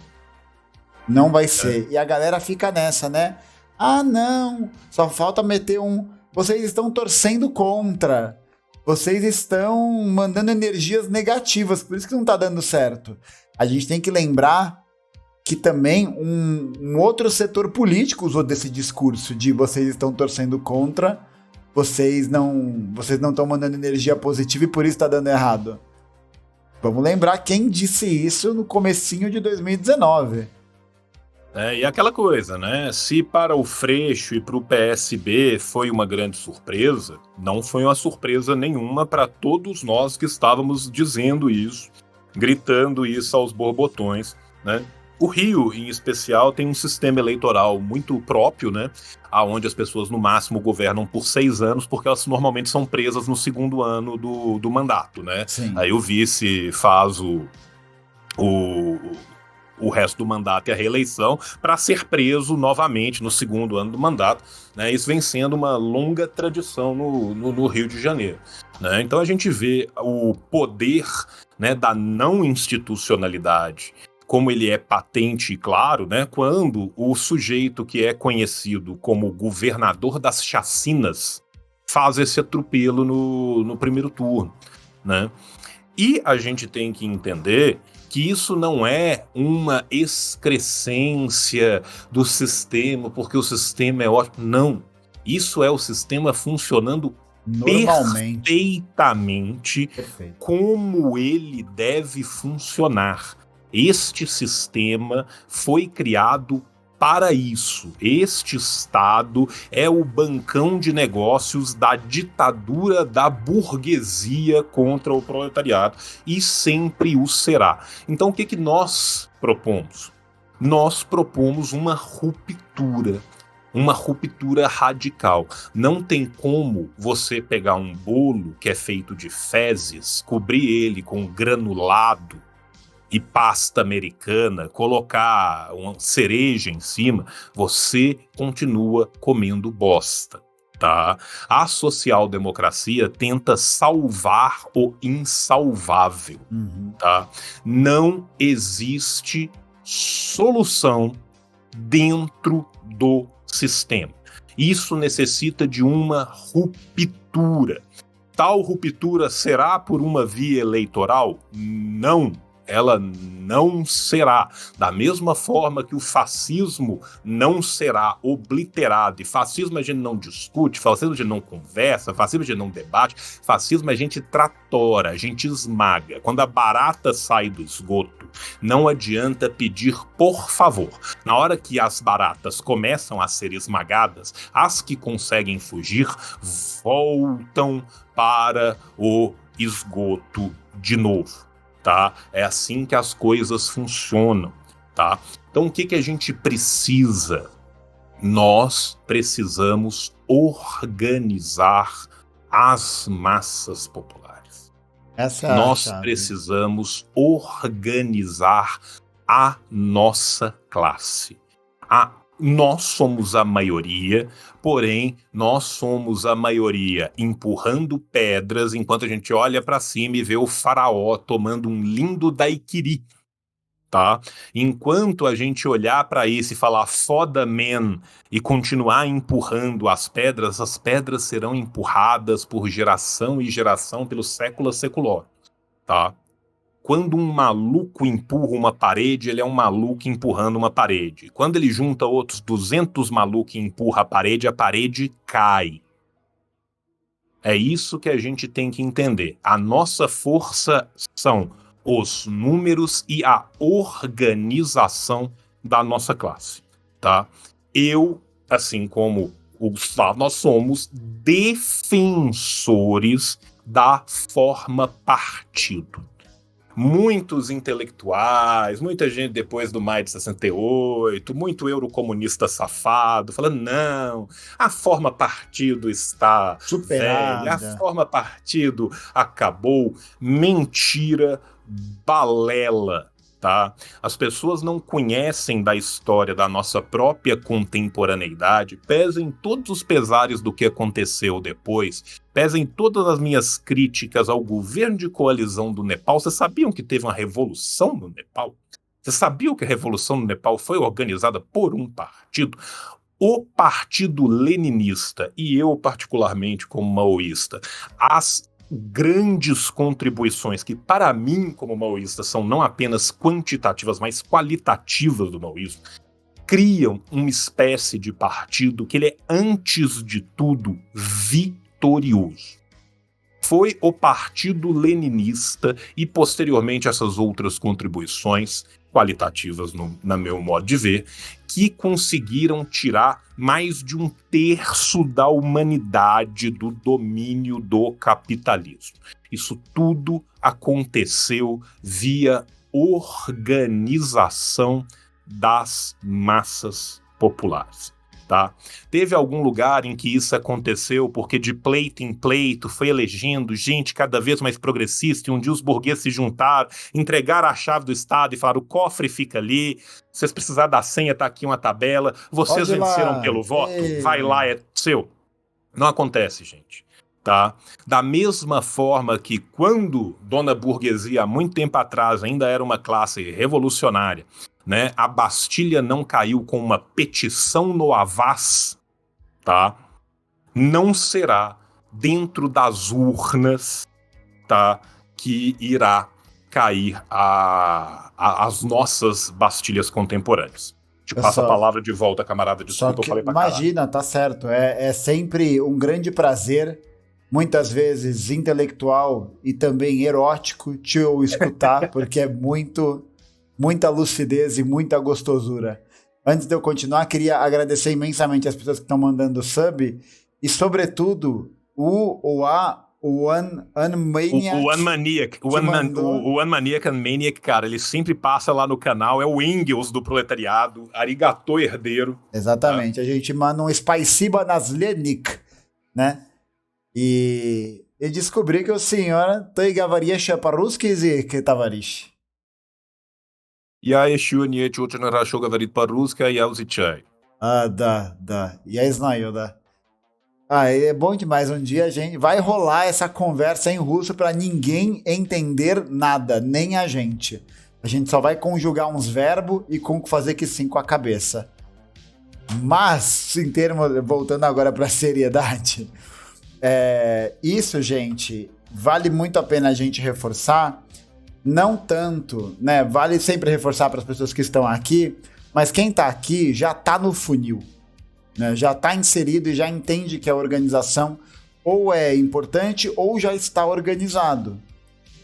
Não vai ser. E a galera fica nessa, né? Ah, não, só falta meter um... Vocês estão torcendo contra. Vocês estão mandando energias negativas, por isso que não tá dando certo. A gente tem que lembrar que também um outro setor político usou desse discurso de vocês estão torcendo contra, vocês não estão mandando energia positiva e por isso tá dando errado. Vamos lembrar quem disse isso no comecinho de 2019. E aquela coisa, né? Se para o Freixo e para o PSB foi uma grande surpresa, não foi uma surpresa nenhuma para todos nós que estávamos dizendo isso, gritando isso aos borbotões, né? O Rio, em especial, tem um sistema eleitoral muito próprio, né? Onde as pessoas, no máximo, governam por 6 anos, porque elas normalmente são presas no segundo ano do mandato, né? Sim. Aí o vice faz o resto do mandato e a reeleição para ser preso novamente no segundo ano do mandato, né? Isso vem sendo uma longa tradição no Rio de Janeiro, né? Então a gente vê o poder, né, da não institucionalidade, como ele é patente e claro, né, quando o sujeito que é conhecido como governador das chacinas faz esse atropelo no primeiro turno, né? E a gente tem que entender que isso não é uma excrescência do sistema, porque o sistema é ótimo. Não. Isso é o sistema funcionando Normalmente. perfeitamente Perfeito. como ele deve funcionar. Este sistema foi criado para isso. Este Estado é o bancão de negócios da ditadura da burguesia contra o proletariado e sempre o será. Então o que nós propomos? Nós propomos uma ruptura radical. Não tem como você pegar um bolo que é feito de fezes, cobrir ele com granulado e pasta americana, colocar uma cereja em cima, você continua comendo bosta, tá? A social-democracia tenta salvar o insalvável, tá? Não existe solução dentro do sistema. Isso necessita de uma ruptura. Tal ruptura será por uma via eleitoral? Não. Ela não será. Da mesma forma que o fascismo não será obliterado. E fascismo a gente não discute, fascismo a gente não conversa, fascismo a gente não debate, fascismo a gente tratora, a gente esmaga. Quando a barata sai do esgoto, não adianta pedir por favor. Na hora que as baratas começam a ser esmagadas, as que conseguem fugir voltam para o esgoto de novo. Tá? É assim que as coisas funcionam, tá? Então o que a gente precisa? Nós precisamos organizar as massas populares. Nós precisamos organizar a nossa classe. Nós somos a maioria, porém, nós somos a maioria empurrando pedras enquanto a gente olha para cima e vê o faraó tomando um lindo daiquiri, tá? Enquanto a gente olhar para isso e falar foda man e continuar empurrando as pedras serão empurradas por geração e geração pelo século seculó, tá? Quando um maluco empurra uma parede, ele é um maluco empurrando uma parede. Quando ele junta outros 200 malucos e empurra a parede cai. É isso que a gente tem que entender. A nossa força são os números e a organização da nossa classe, tá? Eu, assim como o Gustavo, nós somos defensores da forma partido. Muitos intelectuais, muita gente depois do maio de 68, muito eurocomunista safado, falando, não, a forma partido está Superada. velha, a forma partido acabou. Mentira, balela, tá? As pessoas não conhecem da história da nossa própria contemporaneidade, pesem todos os pesares do que aconteceu depois, pesem todas as minhas críticas ao governo de coalizão do Nepal. Vocês sabiam que teve uma revolução no Nepal? Vocês sabiam que a revolução no Nepal foi organizada por um partido? O Partido Leninista, e eu particularmente como maoísta, as grandes contribuições que para mim como maoísta são não apenas quantitativas, mas qualitativas do maoísmo, criam uma espécie de partido que ele é, antes de tudo, vitorioso. Foi o Partido Leninista e, posteriormente, essas outras contribuições qualitativas, na meu modo de ver, que conseguiram tirar mais de 1/3 da humanidade do domínio do capitalismo. Isso tudo aconteceu via organização das massas populares. Tá? Teve algum lugar em que isso aconteceu porque de pleito em pleito foi elegendo gente cada vez mais progressista e um dia os burgueses se juntaram, entregaram a chave do Estado e falaram, o cofre fica ali, se vocês precisarem da senha, tá aqui uma tabela, vocês venceram pelo voto, vai lá, é seu. Não acontece, gente. Tá? Da mesma forma que quando Dona Burguesia, há muito tempo atrás, ainda era uma classe revolucionária, né? A Bastilha não caiu com uma petição no Havas, tá? Não será dentro das urnas, tá? Que irá cair as nossas Bastilhas contemporâneas. Te passo a palavra de volta, camarada. Desculpa, eu falei pra caralho. Imagina, tá certo. É sempre um grande prazer, muitas vezes intelectual e também erótico, te escutar, porque é muita lucidez e muita gostosura. Antes de eu continuar, queria agradecer imensamente as pessoas que estão mandando sub e, sobretudo, o One Maniac. O One Maniac and Maniac, cara, ele sempre passa lá no canal, é o Engels do proletariado, arigatô herdeiro. Exatamente, tá? A gente manda um Spasiba Naslenik, né? E descobri que o senhor tem gavaria по-русски язык, товарищ. Я еще не очень хорошо говорит по-русски, я изучаю. Да. Я знаю, да. É bom demais. Um dia a gente vai rolar essa conversa em russo para ninguém entender nada, nem a gente. A gente só vai conjugar uns verbos e fazer que sim com a cabeça. Mas, voltando agora para a seriedade, isso, gente, vale muito a pena a gente reforçar. Não tanto, né? Vale sempre reforçar para as pessoas que estão aqui, mas quem está aqui já está no funil, né? Já está inserido e já entende que a organização ou é importante ou já está organizado.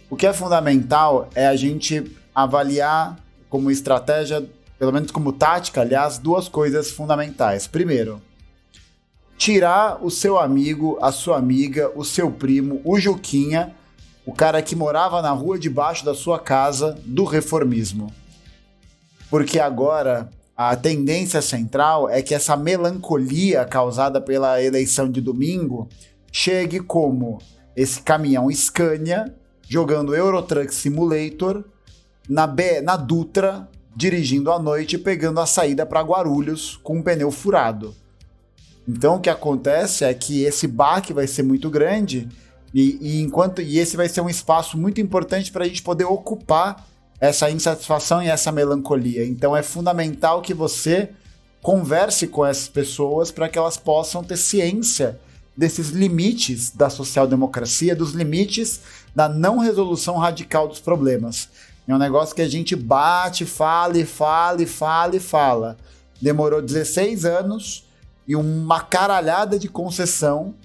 O que é fundamental é a gente avaliar como estratégia, pelo menos como tática, aliás, duas coisas fundamentais. Primeiro, tirar o seu amigo, a sua amiga, o seu primo, o Juquinha, o cara que morava na rua debaixo da sua casa, do reformismo. Porque agora a tendência central é que essa melancolia causada pela eleição de domingo chegue como esse caminhão Scania jogando Euro Truck Simulator na Dutra, dirigindo à noite e pegando a saída para Guarulhos com um pneu furado. Então o que acontece é que esse baque vai ser muito grande e esse vai ser um espaço muito importante para a gente poder ocupar essa insatisfação e essa melancolia. Então é fundamental que você converse com essas pessoas para que elas possam ter ciência desses limites da social-democracia, dos limites da não resolução radical dos problemas. É um negócio que a gente bate, fala e fala e fala e fala. Demorou 16 anos e uma caralhada de concessão,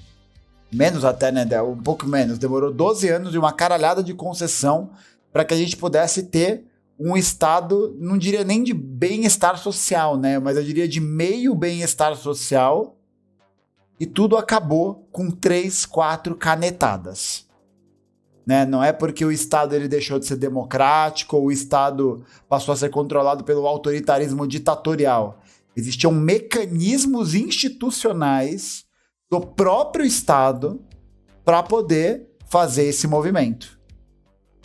menos até, né, um pouco menos, demorou 12 anos e uma caralhada de concessão para que a gente pudesse ter um estado, não diria nem de bem-estar social, né, mas eu diria de meio bem-estar social, e tudo acabou com 3, 4 canetadas. Né? Não é porque o Estado ele deixou de ser democrático ou o Estado passou a ser controlado pelo autoritarismo ditatorial. Existiam mecanismos institucionais do próprio Estado para poder fazer esse movimento.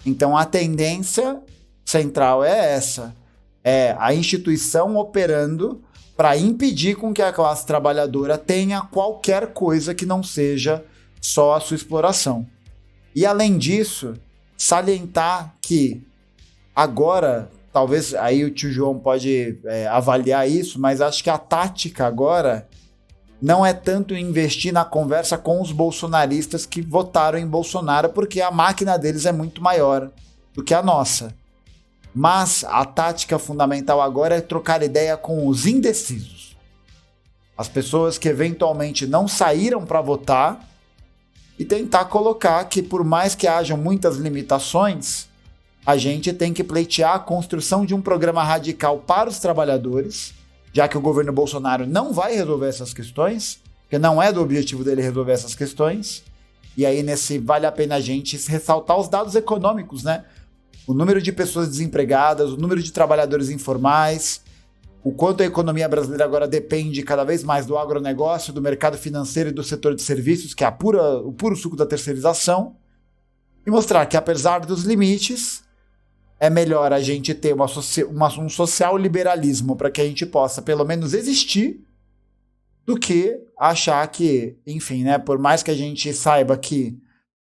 Então a tendência central é essa. É a instituição operando para impedir com que a classe trabalhadora tenha qualquer coisa que não seja só a sua exploração. E além disso, salientar que agora, talvez aí o tio João pode avaliar isso, mas acho que a tática agora não é tanto investir na conversa com os bolsonaristas que votaram em Bolsonaro, porque a máquina deles é muito maior do que a nossa. Mas a tática fundamental agora é trocar ideia com os indecisos. As pessoas que eventualmente não saíram para votar e tentar colocar que, por mais que hajam muitas limitações, a gente tem que pleitear a construção de um programa radical para os trabalhadores, já que o governo Bolsonaro não vai resolver essas questões, porque não é do objetivo dele resolver essas questões. E aí, vale a pena a gente ressaltar os dados econômicos, né? O número de pessoas desempregadas, o número de trabalhadores informais, o quanto a economia brasileira agora depende cada vez mais do agronegócio, do mercado financeiro e do setor de serviços, que é o puro suco da terceirização, e mostrar que, apesar dos limites, é melhor a gente ter um social liberalismo para que a gente possa, pelo menos, existir, do que achar que, enfim, né, por mais que a gente saiba que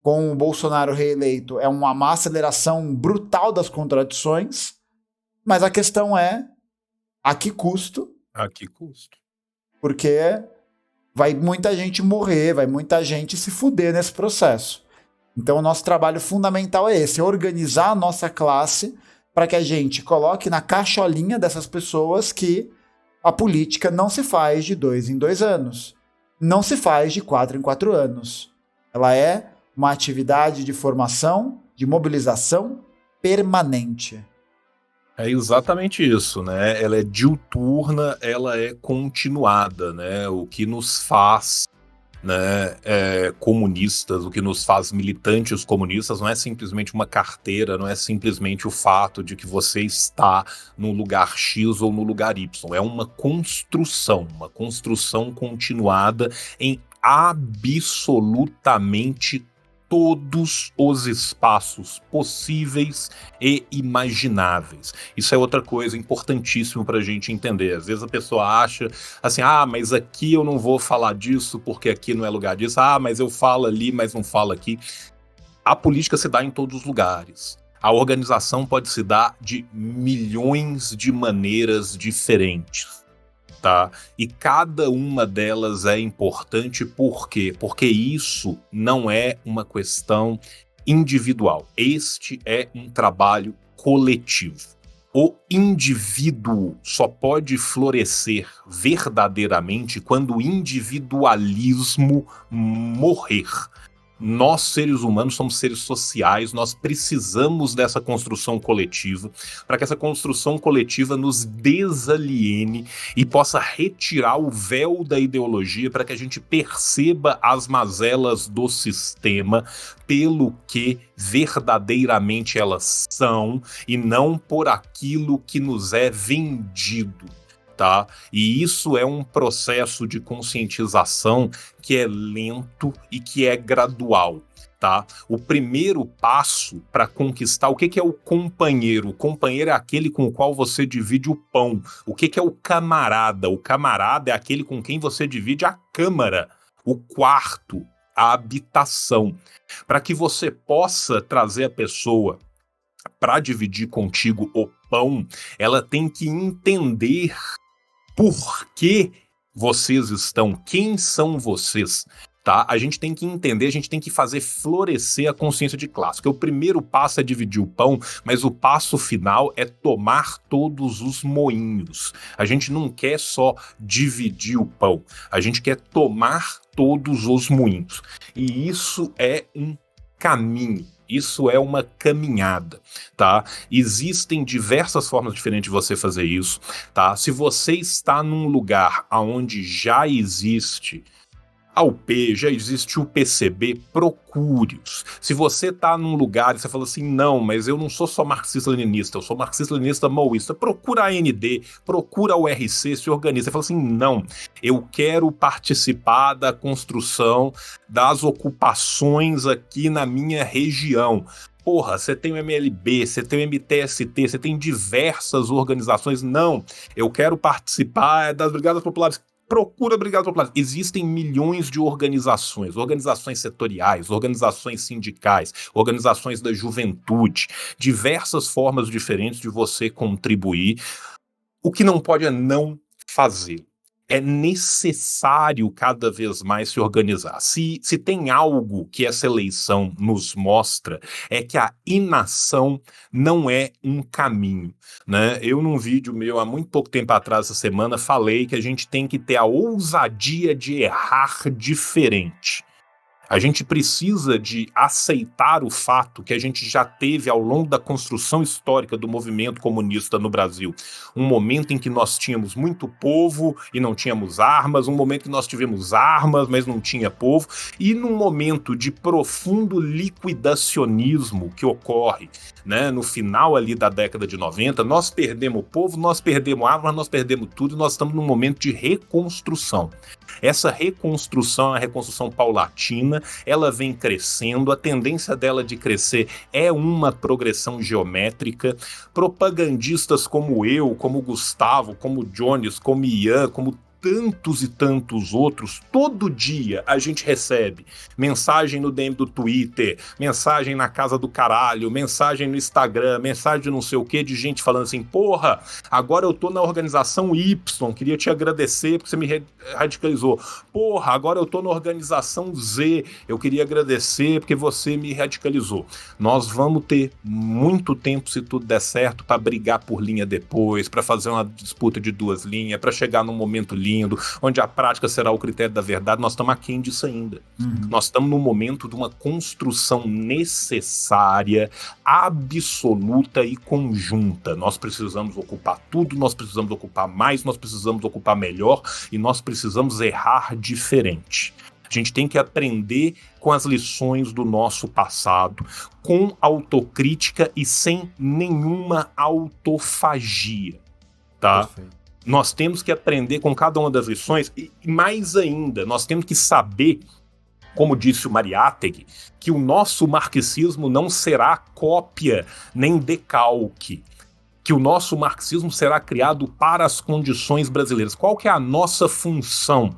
com o Bolsonaro reeleito é uma aceleração brutal das contradições, mas a questão é a que custo? A que custo? Porque vai muita gente morrer, vai muita gente se fuder nesse processo. Então o nosso trabalho fundamental é esse, organizar a nossa classe para que a gente coloque na caixolinha dessas pessoas que a política não se faz de 2 em 2 anos, não se faz de 4 em 4 anos. Ela é uma atividade de formação, de mobilização permanente. É exatamente isso, né? Ela é diuturna, ela é continuada, né? O que nos faz, né, comunistas, o que nos faz militantes comunistas não é simplesmente uma carteira, não é simplesmente o fato de que você está no lugar X ou no lugar Y. É uma construção continuada em absolutamente todos os espaços possíveis e imagináveis. Isso é outra coisa importantíssima para a gente entender. Às vezes a pessoa acha assim, mas aqui eu não vou falar disso porque aqui não é lugar disso. Mas eu falo ali, mas não falo aqui. A política se dá em todos os lugares. A organização pode se dar de milhões de maneiras diferentes. Tá? E cada uma delas é importante, por quê? Porque isso não é uma questão individual. Este é um trabalho coletivo. O indivíduo só pode florescer verdadeiramente quando o individualismo morrer. Nós, seres humanos, somos seres sociais, nós precisamos dessa construção coletiva para que essa construção coletiva nos desaliene e possa retirar o véu da ideologia para que a gente perceba as mazelas do sistema pelo que verdadeiramente elas são e não por aquilo que nos é vendido. Tá? E isso é um processo de conscientização que é lento e que é gradual. Tá? O primeiro passo para conquistar, o que é o companheiro? O companheiro é aquele com o qual você divide o pão. O que é o camarada? O camarada é aquele com quem você divide a câmara, o quarto, a habitação. Para que você possa trazer a pessoa para dividir contigo o pão, ela tem que entender por que vocês estão, quem são vocês, tá? A gente tem que entender, a gente tem que fazer florescer a consciência de classe. Porque o primeiro passo é dividir o pão, mas o passo final é tomar todos os moinhos. A gente não quer só dividir o pão, a gente quer tomar todos os moinhos. E isso é um caminho. Isso é uma caminhada, tá? Existem diversas formas diferentes de você fazer isso, tá? Se você está num lugar onde já existe a UP, já existe o PCB, procure-os. Se você está num lugar e você fala assim, não, mas eu não sou só marxista-leninista, eu sou marxista-leninista maoísta, procura a AND, procura o RC, se organiza. Você fala assim, não, eu quero participar da construção das ocupações aqui na minha região. Porra, você tem o MLB, você tem o MTST, você tem diversas organizações. Não, eu quero participar das Brigadas Populares. Procura Brigadas Populares. Existem milhões de organizações setoriais, organizações sindicais, organizações da juventude, diversas formas diferentes de você contribuir. O que não pode é não fazer. É necessário cada vez mais se organizar. Se tem algo que essa eleição nos mostra, é que a inação não é um caminho, né? Eu, num vídeo meu, há muito pouco tempo atrás, essa semana, falei que a gente tem que ter a ousadia de errar diferente. A gente precisa de aceitar o fato que a gente já teve ao longo da construção histórica do movimento comunista no Brasil. Um momento em que nós tínhamos muito povo e não tínhamos armas, um momento que nós tivemos armas, mas não tinha povo, e num momento de profundo liquidacionismo que ocorre, né, no final ali da década de 90, nós perdemos o povo, nós perdemos armas, nós perdemos tudo, e nós estamos num momento de reconstrução. Essa reconstrução é uma reconstrução paulatina, ela vem crescendo, a tendência dela de crescer é uma progressão geométrica. Propagandistas como eu, como Gustavo, como Jones, como Ian, como tantos e tantos outros, todo dia a gente recebe mensagem no DM do Twitter, mensagem na casa do caralho, mensagem no Instagram, mensagem de não sei o que, de gente falando assim, porra, agora eu tô na organização Y, queria te agradecer porque você me radicalizou. Porra, agora eu tô na organização Z, eu queria agradecer porque você me radicalizou. Nós vamos ter muito tempo, se tudo der certo, para brigar por linha depois, para fazer uma disputa de duas linhas, para chegar num momento lindo, onde a prática será o critério da verdade. Nós estamos aquém disso ainda. Nós estamos no momento de uma construção necessária, absoluta e conjunta. Nós precisamos ocupar tudo, nós precisamos ocupar mais, nós precisamos ocupar melhor e nós precisamos errar diferente. A gente tem que aprender com as lições do nosso passado, com autocrítica e sem nenhuma autofagia, tá? Perfeito. Nós temos que aprender com cada uma das lições e, mais ainda, nós temos que saber, como disse o Mariátegui, que o nosso marxismo não será cópia nem decalque, que o nosso marxismo será criado para as condições brasileiras. Qual que é a nossa função?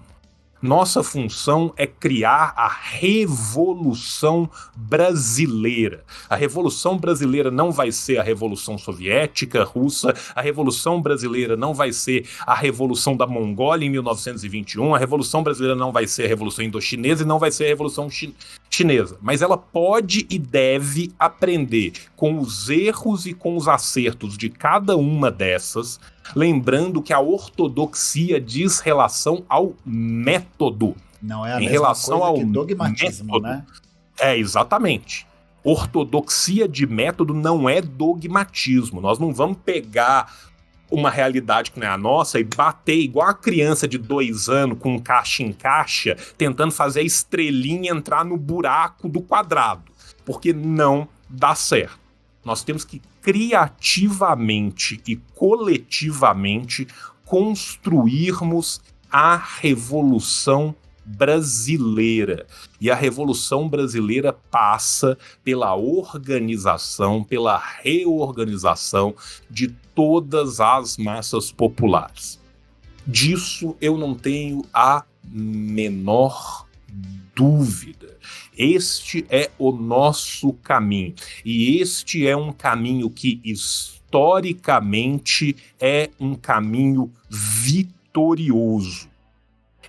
Nossa função é criar a Revolução Brasileira. A Revolução Brasileira não vai ser a Revolução Soviética, Russa, a Revolução Brasileira não vai ser a Revolução da Mongólia em 1921, a Revolução Brasileira não vai ser a Revolução Indochinesa e não vai ser a Revolução Chinesa. Mas ela pode e deve aprender com os erros e com os acertos de cada uma dessas, lembrando que a ortodoxia diz relação ao método. Não é a em mesma relação coisa ao que dogmatismo, método, né? É, exatamente. Ortodoxia de método não é dogmatismo. Nós não vamos pegar uma realidade que não é a nossa e bater igual a criança de 2 anos com caixa em caixa, tentando fazer a estrelinha entrar no buraco do quadrado, porque não dá certo. Nós temos que criativamente e coletivamente construirmos a Revolução Brasileira. E a Revolução Brasileira passa pela organização, pela reorganização de todas as massas populares. Disso eu não tenho a menor dúvida. Este é o nosso caminho. E este é um caminho que, historicamente, é um caminho vitorioso.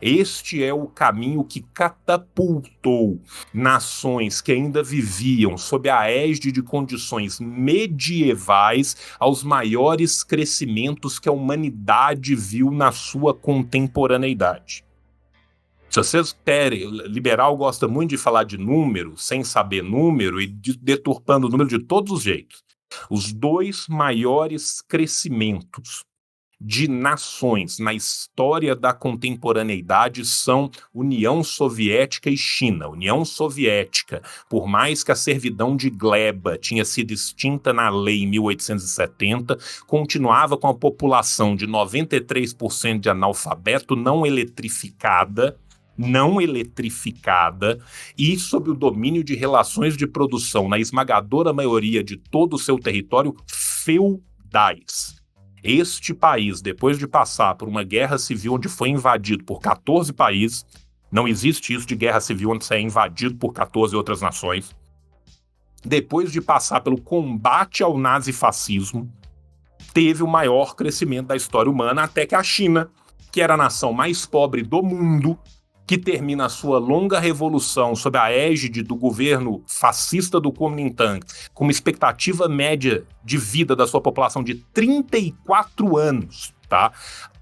Este é o caminho que catapultou nações que ainda viviam sob a égide de condições medievais aos maiores crescimentos que a humanidade viu na sua contemporaneidade. Se vocês querem, liberal gosta muito de falar de número, sem saber número e deturpando o número de todos os jeitos. Os dois maiores crescimentos de nações na história da contemporaneidade são União Soviética e China. União Soviética, por mais que a servidão de gleba tinha sido extinta na lei em 1870, continuava com a população de 93% de analfabeto não eletrificada e sob o domínio de relações de produção na esmagadora maioria de todo o seu território feudais. Este país, depois de passar por uma guerra civil onde foi invadido por 14 países, não existe isso de guerra civil onde você é invadido por 14 outras nações, depois de passar pelo combate ao nazifascismo, teve o maior crescimento da história humana, até que a China, que era a nação mais pobre do mundo, que termina a sua longa revolução sob a égide do governo fascista do Kuomintang, com uma expectativa média de vida da sua população de 34 anos, tá?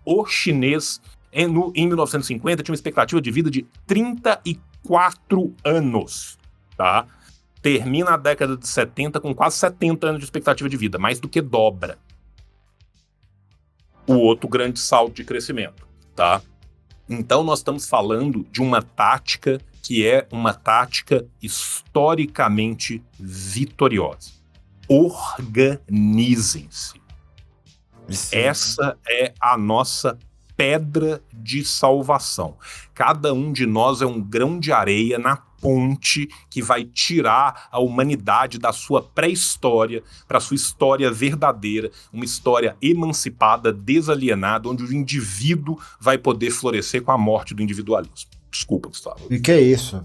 O chinês, em 1950, tinha uma expectativa de vida de 34 anos, tá? Termina a década de 70 com quase 70 anos de expectativa de vida, mais do que dobra. O outro grande salto de crescimento, tá? Então nós estamos falando de uma tática que é uma tática historicamente vitoriosa. Organizem-se. Essa é a nossa pedra de salvação. Cada um de nós é um grão de areia na ponte que vai tirar a humanidade da sua pré-história para a sua história verdadeira, uma história emancipada, desalienada, onde o indivíduo vai poder florescer com a morte do individualismo. Desculpa, Gustavo. E que é isso?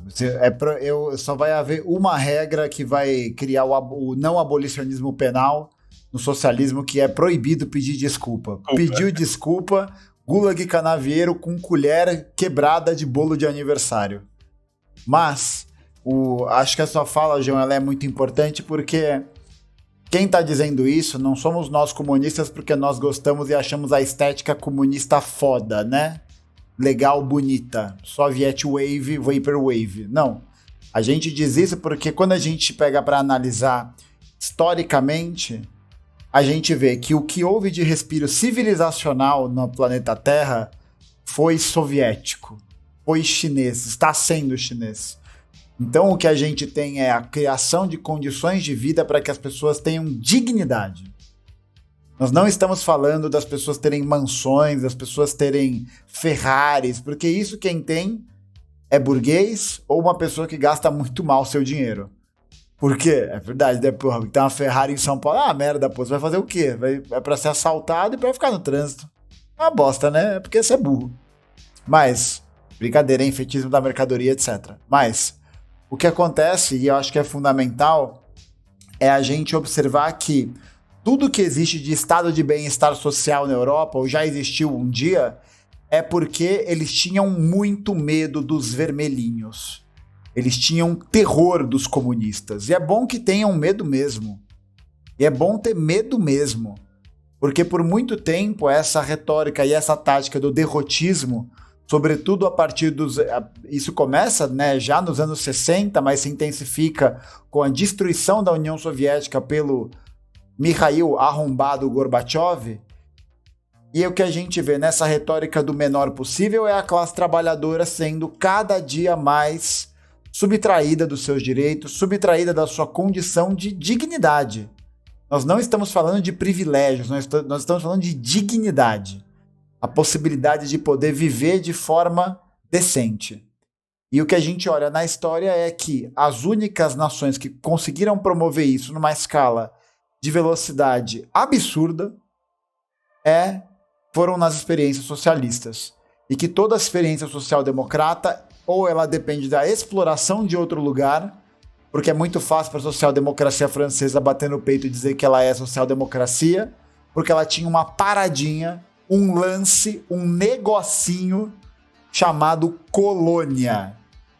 Só vai haver uma regra que vai criar o não abolicionismo penal no socialismo, que é proibido pedir desculpa. Pediu desculpa, gulag canavieiro com colher quebrada de bolo de aniversário. Mas, acho que a sua fala, João, ela é muito importante porque quem está dizendo isso não somos nós comunistas porque nós gostamos e achamos a estética comunista foda, né? Legal, bonita. Soviet Wave, Vaporwave. Não. A gente diz isso porque quando a gente pega para analisar historicamente, a gente vê que o que houve de respiro civilizacional no planeta Terra foi soviético. Foi chinês, está sendo chinês. Então o que a gente tem é a criação de condições de vida para que as pessoas tenham dignidade. Nós não estamos falando das pessoas terem mansões, das pessoas terem Ferraris, porque isso quem tem é burguês ou uma pessoa que gasta muito mal seu dinheiro. Por quê? É verdade, né? Porra, tem uma Ferrari em São Paulo, merda, pô, você vai fazer o quê? É pra ser assaltado e pra ficar no trânsito. É uma bosta, né? É porque você é burro. Mas... brincadeira, hein? Fetismo da mercadoria, etc. Mas o que acontece, e eu acho que é fundamental, é a gente observar que tudo que existe de estado de bem-estar social na Europa, ou já existiu um dia, é porque eles tinham muito medo dos vermelhinhos. Eles tinham terror dos comunistas. E é bom que tenham medo mesmo. E é bom ter medo mesmo. Porque por muito tempo essa retórica e essa tática do derrotismo, sobretudo a partir dos... Isso começa, né, já nos anos 60, mas se intensifica com a destruição da União Soviética pelo Mikhail Arrombado Gorbachev. E o que a gente vê nessa retórica do menor possível é a classe trabalhadora sendo cada dia mais subtraída dos seus direitos, subtraída da sua condição de dignidade. Nós não estamos falando de privilégios, nós estamos falando de dignidade. A possibilidade de poder viver de forma decente. E o que a gente olha na história é que as únicas nações que conseguiram promover isso numa escala de velocidade absurda foram nas experiências socialistas. E que toda a experiência social-democrata ou ela depende da exploração de outro lugar, porque é muito fácil para a social-democracia francesa bater no peito e dizer que ela é social-democracia, porque ela tinha uma paradinha, um lance, um negocinho chamado colônia,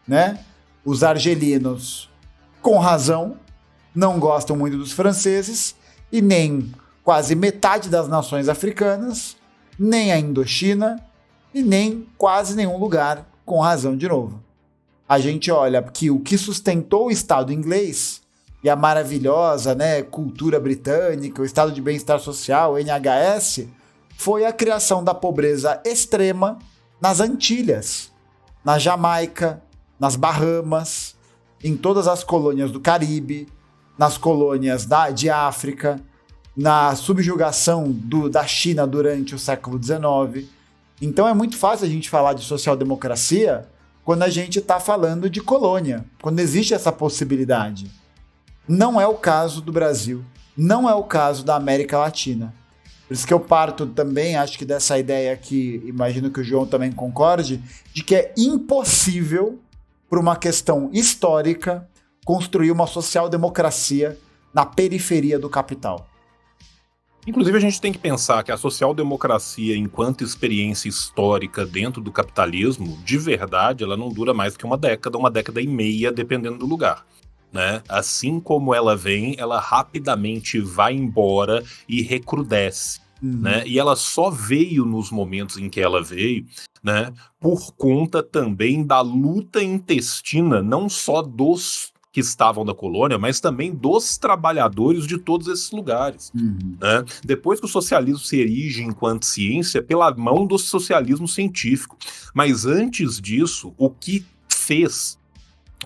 né? Os argelinos, com razão, não gostam muito dos franceses e nem quase metade das nações africanas, nem a Indochina e nem quase nenhum lugar, com razão de novo. A gente olha que o que sustentou o Estado inglês e a maravilhosa, né, cultura britânica, o Estado de Bem-Estar Social, o NHS, foi a criação da pobreza extrema nas Antilhas, na Jamaica, nas Bahamas, em todas as colônias do Caribe, nas colônias de África, na subjugação da China durante o século XIX. Então é muito fácil a gente falar de social-democracia quando a gente está falando de colônia, quando existe essa possibilidade. Não é o caso do Brasil, não é o caso da América Latina. Por isso que eu parto também, acho que dessa ideia que imagino que o João também concorde, de que é impossível, por uma questão histórica, construir uma social-democracia na periferia do capital. Inclusive, a gente tem que pensar que a social-democracia, enquanto experiência histórica dentro do capitalismo, de verdade, ela não dura mais que uma década e meia, dependendo do lugar, né? Assim como ela vem, ela rapidamente vai embora e recrudesce, né? E ela só veio nos momentos em que ela veio, né, por conta também da luta intestina, não só dos que estavam na colônia, mas também dos trabalhadores de todos esses lugares. Né? Depois que o socialismo se erige enquanto ciência, pela mão do socialismo científico. Mas antes disso, o que fez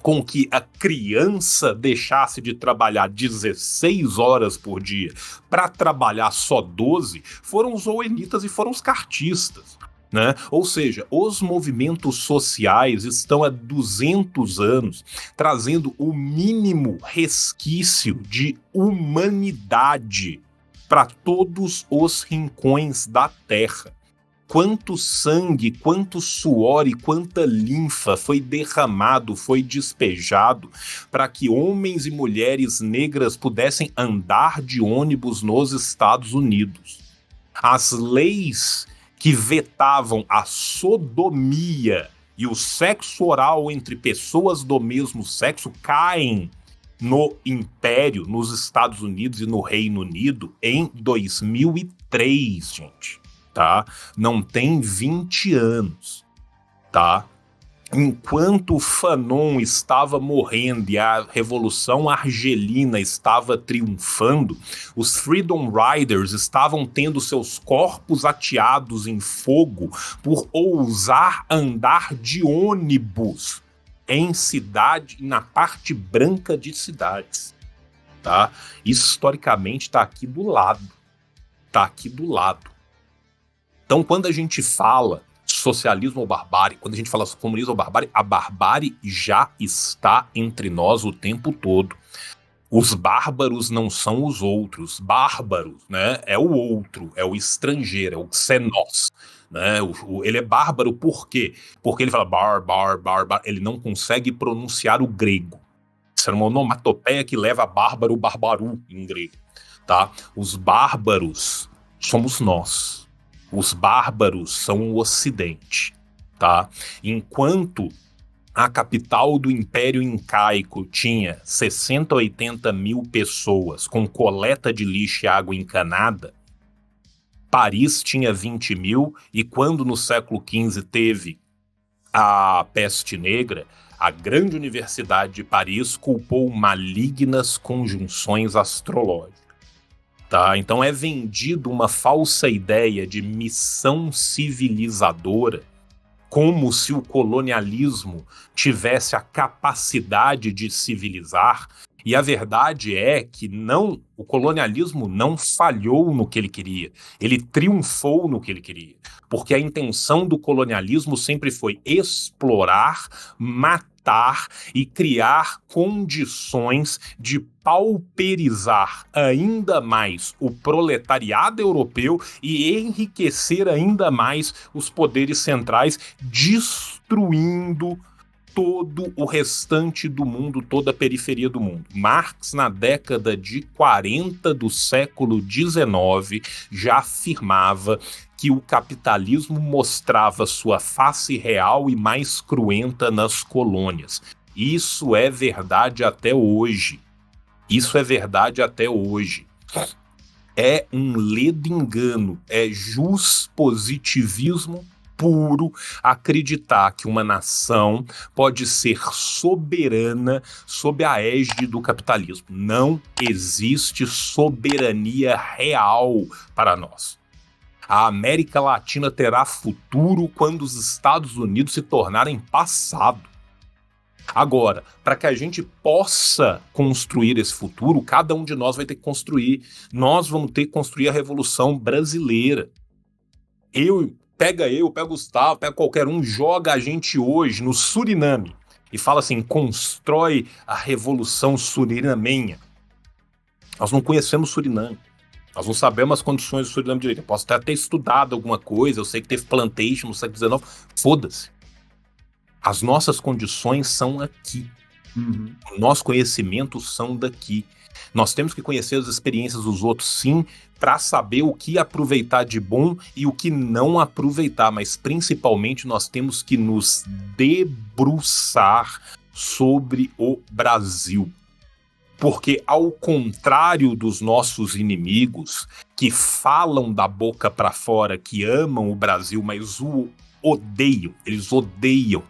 com que a criança deixasse de trabalhar 16 horas por dia para trabalhar só 12 foram os oenitas e foram os cartistas. Né? Ou seja, os movimentos sociais estão há 200 anos trazendo o mínimo resquício de humanidade para todos os rincões da Terra. Quanto sangue, quanto suor e quanta linfa foi derramado, foi despejado para que homens e mulheres negras pudessem andar de ônibus nos Estados Unidos. As leis que vetavam a sodomia e o sexo oral entre pessoas do mesmo sexo caem no Império, nos Estados Unidos e no Reino Unido em 2003, gente, tá? Não tem 20 anos, tá? Enquanto o Fanon estava morrendo e a Revolução Argelina estava triunfando, os Freedom Riders estavam tendo seus corpos ateados em fogo por ousar andar de ônibus em cidade, na parte branca de cidades, tá? Isso historicamente está aqui do lado, Então, quando a gente fala socialismo ou barbárie, quando a gente fala comunismo ou barbárie, a barbárie já está entre nós o tempo todo. Os bárbaros não são os outros. Bárbaros, né, é o outro, é o estrangeiro, é o xenós. Né? Ele é bárbaro por quê? Porque ele fala bar, ele não consegue pronunciar o grego. Isso é uma onomatopeia que leva a bárbaro, barbaru em grego. Tá? Os bárbaros somos nós. Os bárbaros são o Ocidente, tá? Enquanto a capital do Império Incaico tinha 60 a 80 mil pessoas com coleta de lixo e água encanada, Paris tinha 20 mil, e quando no século XV teve a peste negra, a grande universidade de Paris culpou malignas conjunções astrológicas. Tá? Então é vendido uma falsa ideia de missão civilizadora, como se o colonialismo tivesse a capacidade de civilizar, e a verdade é que o colonialismo não falhou no que ele queria, ele triunfou no que ele queria, porque a intenção do colonialismo sempre foi explorar, matar e criar condições de pauperizar ainda mais o proletariado europeu e enriquecer ainda mais os poderes centrais, destruindo todo o restante do mundo, toda a periferia do mundo. Marx, na década de 40 do século XIX, já afirmava que o capitalismo mostrava sua face real e mais cruenta nas colônias. Isso é verdade até hoje. Isso é verdade até hoje. É um ledo engano, é positivismo puro acreditar que uma nação pode ser soberana sob a égide do capitalismo. Não existe soberania real para nós. A América Latina terá futuro quando os Estados Unidos se tornarem passado. Agora, para que a gente possa construir esse futuro, cada um de nós vai ter que construir. Nós vamos ter que construir a Revolução Brasileira. Pega o Gustavo, pega qualquer um, joga a gente hoje no Suriname e fala assim, constrói a Revolução Surinamenha. Nós não conhecemos Suriname. Nós não sabemos as condições do Suriname direito. Eu posso até ter estudado alguma coisa, eu sei que teve plantation no século XIX. Foda-se. As nossas condições são aqui. Nossos conhecimentos são daqui. Nós temos que conhecer as experiências dos outros, sim, para saber o que aproveitar de bom e o que não aproveitar, mas principalmente nós temos que nos debruçar sobre o Brasil. Porque, ao contrário dos nossos inimigos, que falam da boca para fora que amam o Brasil, mas o odeiam, eles odeiam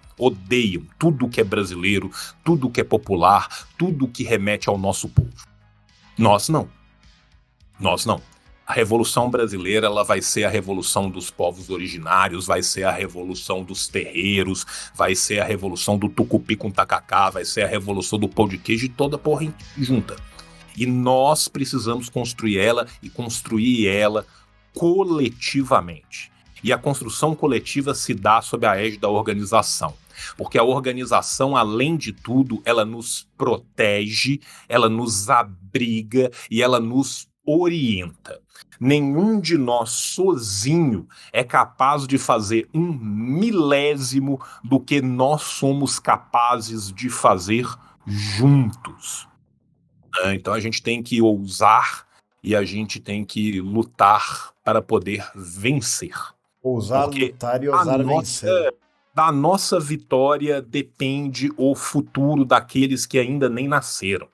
tudo que é brasileiro, tudo que é popular, tudo que remete ao nosso povo. Nós não. A Revolução Brasileira, ela vai ser a revolução dos povos originários, vai ser a revolução dos terreiros, vai ser a revolução do tucupi com tacacá, vai ser a revolução do pão de queijo e toda a porra junta. E nós precisamos construir ela e construir ela coletivamente. E a construção coletiva se dá sob a égide da organização. Porque a organização, além de tudo, ela nos protege, ela nos abriga e ela nos orienta. Nenhum de nós sozinho é capaz de fazer 1/1000 do que nós somos capazes de fazer juntos. Então a gente tem que ousar e a gente tem que lutar para poder vencer. Ousar, Porque lutar e ousar vencer. Da nossa vitória depende o futuro daqueles que ainda nem nasceram.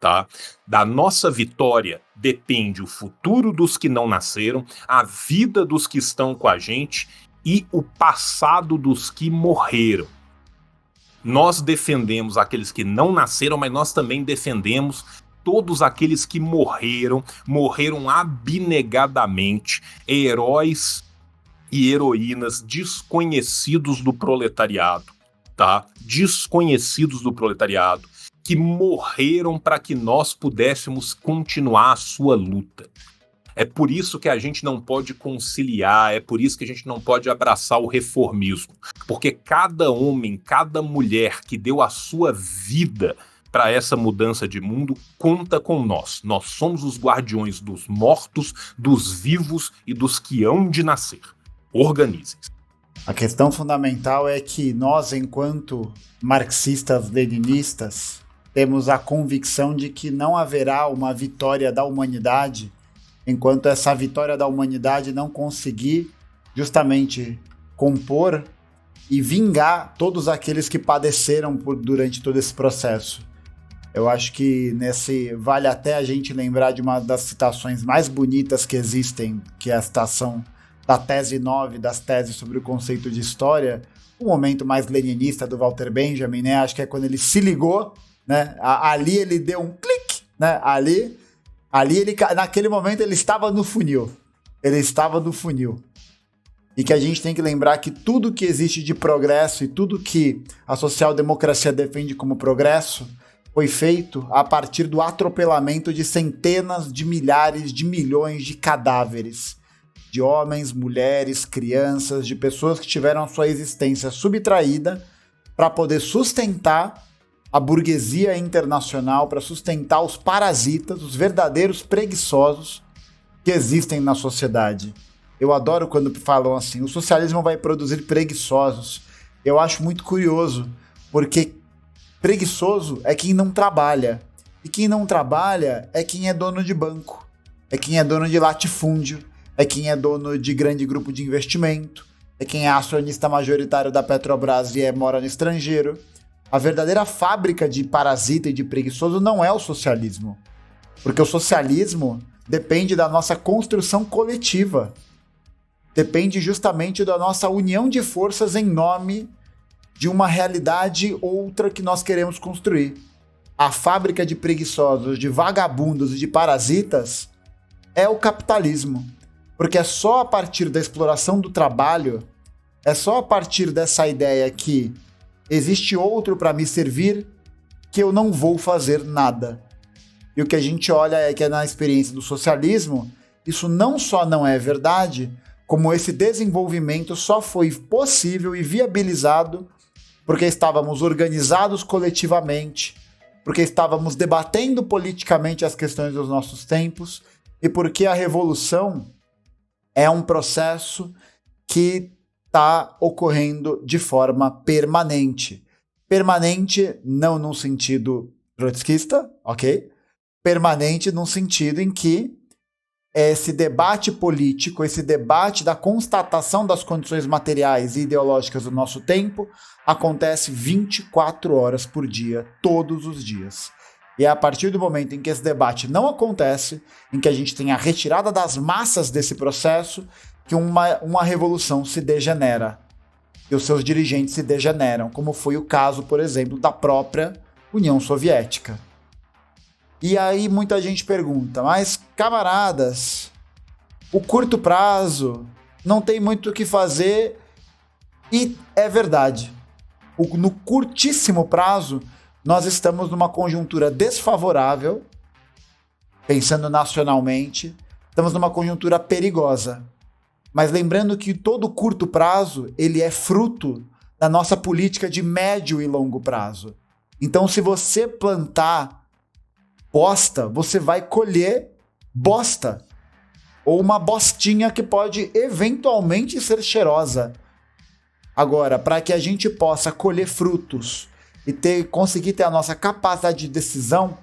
Tá? Da nossa vitória depende o futuro dos que não nasceram, a vida dos que estão com a gente e o passado dos que morreram. Nós defendemos aqueles que não nasceram, mas nós também defendemos todos aqueles que morreram abnegadamente, heróis e heroínas desconhecidos do proletariado, tá? Desconhecidos do proletariado, que morreram para que nós pudéssemos continuar a sua luta. É por isso que a gente não pode conciliar, é por isso que a gente não pode abraçar o reformismo. Porque cada homem, cada mulher que deu a sua vida para essa mudança de mundo conta com nós. Nós somos os guardiões dos mortos, dos vivos e dos que hão de nascer. Organizem-se. A questão fundamental é que nós, enquanto marxistas-leninistas, temos a convicção de que não haverá uma vitória da humanidade enquanto essa vitória da humanidade não conseguir justamente compor e vingar todos aqueles que padeceram durante todo esse processo. Eu acho que vale até a gente lembrar de uma das citações mais bonitas que existem, que é a citação da tese 9 das teses sobre o conceito de história, o momento mais leninista do Walter Benjamin, né? Acho que é quando ele se ligou, né? Ali ele deu um clique, né? Ali ele, naquele momento ele estava no funil. E que a gente tem que lembrar que tudo que existe de progresso e tudo que a social-democracia defende como progresso foi feito a partir do atropelamento de centenas de milhares de milhões de cadáveres. De homens, mulheres, crianças, de pessoas que tiveram a sua existência subtraída para poder sustentar a burguesia internacional, para sustentar os parasitas, os verdadeiros preguiçosos que existem na sociedade. Eu adoro quando falam assim, o socialismo vai produzir preguiçosos. Eu acho muito curioso, Porque preguiçoso é quem não trabalha. E quem não trabalha é quem é dono de banco, é quem é dono de latifúndio, é quem é dono de grande grupo de investimento, é quem é acionista majoritário da Petrobras e mora no estrangeiro. A verdadeira fábrica de parasita e de preguiçoso não é o socialismo. Porque o socialismo depende da nossa construção coletiva. Depende justamente da nossa união de forças em nome de uma realidade outra que nós queremos construir. A fábrica de preguiçosos, de vagabundos e de parasitas é o capitalismo. Porque é só a partir da exploração do trabalho, é só a partir dessa ideia que existe outro para me servir, que eu não vou fazer nada. E o que a gente olha é que na experiência do socialismo, isso não só não é verdade, como esse desenvolvimento só foi possível e viabilizado porque estávamos organizados coletivamente, porque estávamos debatendo politicamente as questões dos nossos tempos e porque a revolução é um processo que está ocorrendo de forma permanente. Permanente não num sentido trotskista, ok? Permanente num sentido em que esse debate político, esse debate da constatação das condições materiais e ideológicas do nosso tempo acontece 24 horas por dia, todos os dias. E é a partir do momento em que esse debate não acontece, em que a gente tem a retirada das massas desse processo, que uma revolução se degenera. E os seus dirigentes se degeneram, como foi o caso, por exemplo, da própria União Soviética. E aí muita gente pergunta, mas camaradas, o curto prazo não tem muito o que fazer, e é verdade. No curtíssimo prazo, nós estamos numa conjuntura desfavorável, pensando nacionalmente, estamos numa conjuntura perigosa. Mas lembrando que todo curto prazo, ele é fruto da nossa política de médio e longo prazo. Então, se você plantar bosta, você vai colher bosta. Ou uma bostinha que pode eventualmente ser cheirosa. Agora, para que a gente possa colher frutos e conseguir ter a nossa capacidade de decisão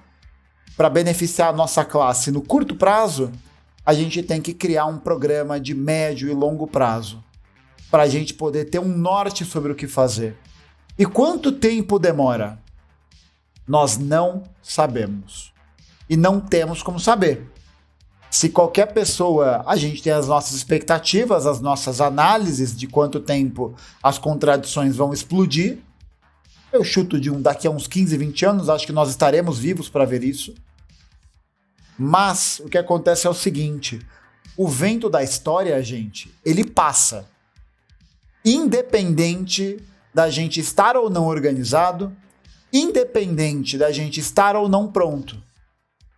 para beneficiar a nossa classe no curto prazo, a gente tem que criar um programa de médio e longo prazo para a gente poder ter um norte sobre o que fazer. E quanto tempo demora? Nós não sabemos. E não temos como saber. Se qualquer pessoa, a gente tem as nossas expectativas, as nossas análises de quanto tempo as contradições vão explodir. Eu chuto daqui a uns 15, 20 anos, acho que nós estaremos vivos para ver isso. Mas o que acontece é o seguinte, o vento da história, gente, ele passa. Independente da gente estar ou não organizado, independente da gente estar ou não pronto.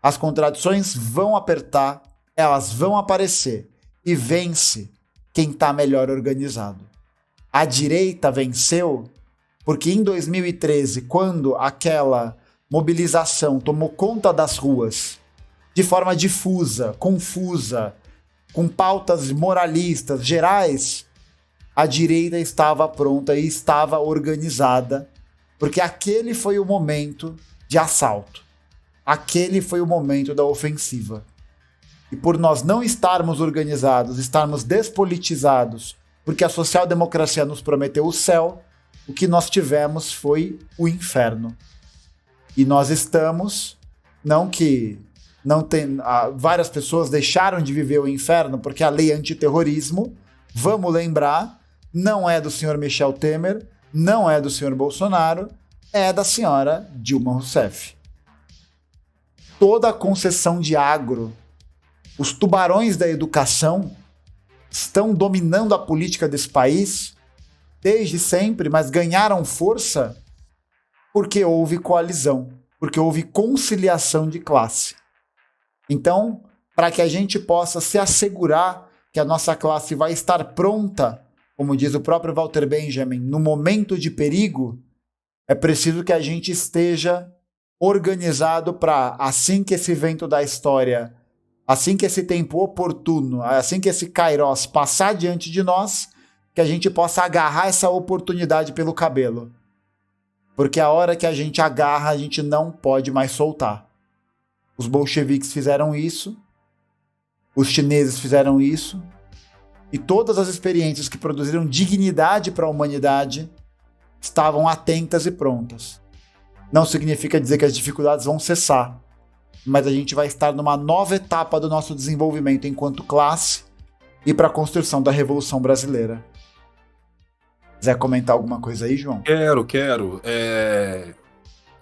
As contradições vão apertar, elas vão aparecer e vence quem está melhor organizado. A direita venceu porque em 2013, quando aquela mobilização tomou conta das ruas de forma difusa, confusa, com pautas moralistas gerais, a direita estava pronta e estava organizada, porque aquele foi o momento de assalto. Aquele foi o momento da ofensiva. E por nós não estarmos organizados, estarmos despolitizados, porque a social-democracia nos prometeu o céu, o que nós tivemos foi o inferno. E nós estamos, várias pessoas deixaram de viver o inferno, porque a lei antiterrorismo, vamos lembrar, não é do senhor Michel Temer, não é do senhor Bolsonaro, é da senhora Dilma Rousseff. Toda a concessão de agro, os tubarões da educação estão dominando a política desse país desde sempre, mas ganharam força porque houve coalizão, porque houve conciliação de classe. Então, para que a gente possa se assegurar que a nossa classe vai estar pronta, como diz o próprio Walter Benjamin, no momento de perigo, é preciso que a gente esteja organizado para, assim que esse vento da história, assim que esse tempo oportuno, assim que esse kairos passar diante de nós, que a gente possa agarrar essa oportunidade pelo cabelo Porque a hora que a gente agarra, a gente não pode mais soltar. Os bolcheviques fizeram isso, os chineses fizeram isso, e todas as experiências que produziram dignidade para a humanidade estavam atentas e prontas. Não significa dizer que as dificuldades vão cessar, mas a gente vai estar numa nova etapa do nosso desenvolvimento enquanto classe e para a construção da Revolução Brasileira. Quiser comentar alguma coisa aí, João? Quero.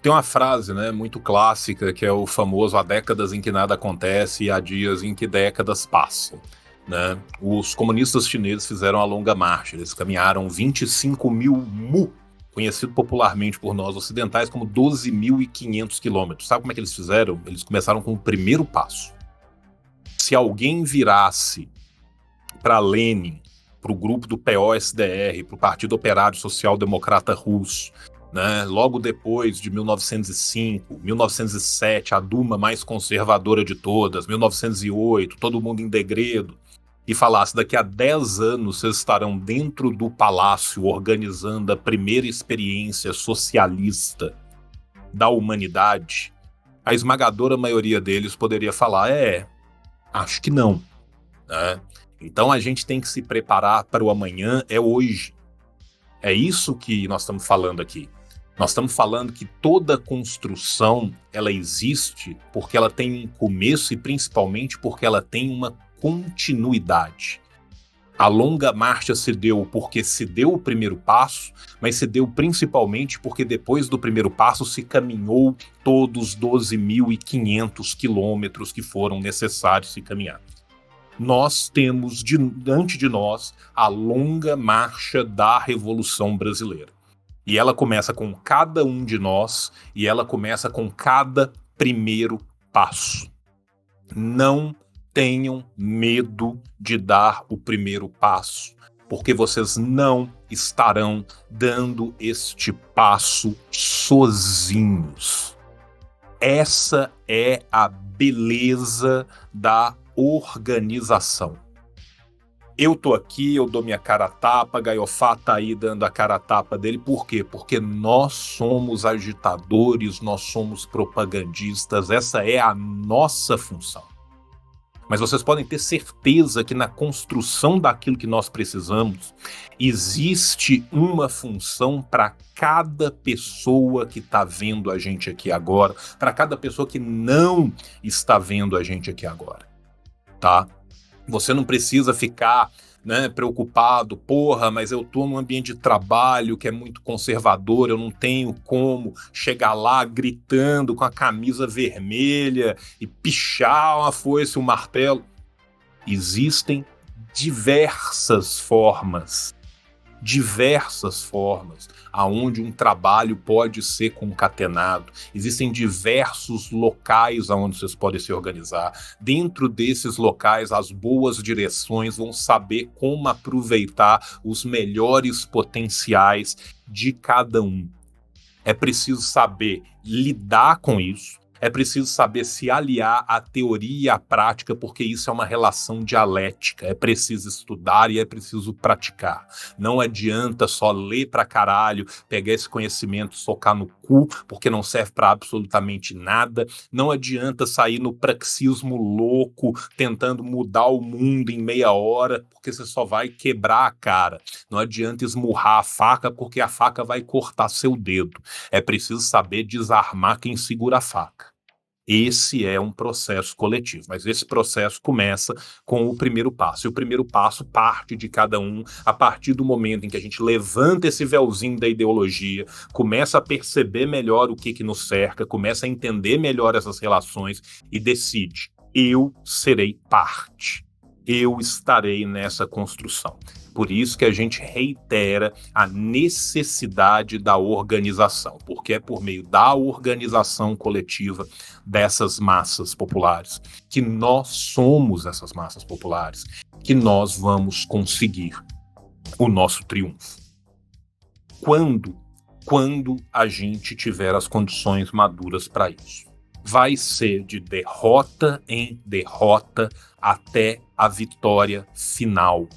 Tem uma frase, né, muito clássica, que é o famoso: há décadas em que nada acontece e há dias em que décadas passam. Né? Os comunistas chineses fizeram a longa marcha, eles caminharam 25 mil mu, conhecido popularmente por nós ocidentais como 12.500 quilômetros. Sabe como é que eles fizeram? Eles começaram com o primeiro passo. Se alguém virasse para Lenin, para o grupo do POSDR, para o Partido Operário Social Democrata Russo, né? Logo depois de 1905, 1907, a Duma mais conservadora de todas, 1908, todo mundo em degredo, e falasse: daqui a 10 anos vocês estarão dentro do palácio organizando a primeira experiência socialista da humanidade, a esmagadora maioria deles poderia falar: acho que não. Né? Então a gente tem que se preparar para o amanhã, é hoje. É isso que nós estamos falando aqui. Nós estamos falando que toda construção, ela existe porque ela tem um começo e principalmente porque ela tem uma continuidade. A longa marcha se deu porque se deu o primeiro passo, mas se deu principalmente porque depois do primeiro passo se caminhou todos os 12.500 quilômetros que foram necessários se caminhar. Nós temos diante de nós a longa marcha da Revolução Brasileira. E ela começa com cada um de nós, e ela começa com cada primeiro passo. Não tenham medo de dar o primeiro passo, porque vocês não estarão dando este passo sozinhos. Essa é a beleza da organização. Eu tô aqui, eu dou minha cara a tapa, Gaiofá tá aí dando a cara a tapa dele. Por quê? Porque nós somos agitadores, nós somos propagandistas, essa é a nossa função. Mas vocês podem ter certeza que na construção daquilo que nós precisamos, existe uma função para cada pessoa que está vendo a gente aqui agora, para cada pessoa que não está vendo a gente aqui agora, tá? Você não precisa ficar, né, preocupado, mas eu tô num ambiente de trabalho que é muito conservador, eu não tenho como chegar lá gritando com a camisa vermelha e pichar uma foice, um martelo. Existem diversas formas aonde um trabalho pode ser concatenado. Existem diversos locais aonde vocês podem se organizar. Dentro desses locais, as boas direções vão saber como aproveitar os melhores potenciais de cada um. É preciso saber lidar com isso. É preciso saber se aliar à teoria e à prática, porque isso é uma relação dialética. É preciso estudar e é preciso praticar. Não adianta só ler pra caralho, pegar esse conhecimento, socar no cu, porque não serve para absolutamente nada. Não adianta sair no praxismo louco, tentando mudar o mundo em meia hora, porque você só vai quebrar a cara. Não adianta esmurrar a faca, porque a faca vai cortar seu dedo. É preciso saber desarmar quem segura a faca. Esse é um processo coletivo, mas esse processo começa com o primeiro passo. E o primeiro passo parte de cada um a partir do momento em que a gente levanta esse véuzinho da ideologia, começa a perceber melhor o que nos cerca, começa a entender melhor essas relações e decide: eu serei parte. Eu estarei nessa construção. Por isso que a gente reitera a necessidade da organização, porque é por meio da organização coletiva dessas massas populares, que nós somos essas massas populares, que nós vamos conseguir o nosso triunfo. Quando a gente tiver as condições maduras para isso. Vai ser de derrota em derrota até a vitória final.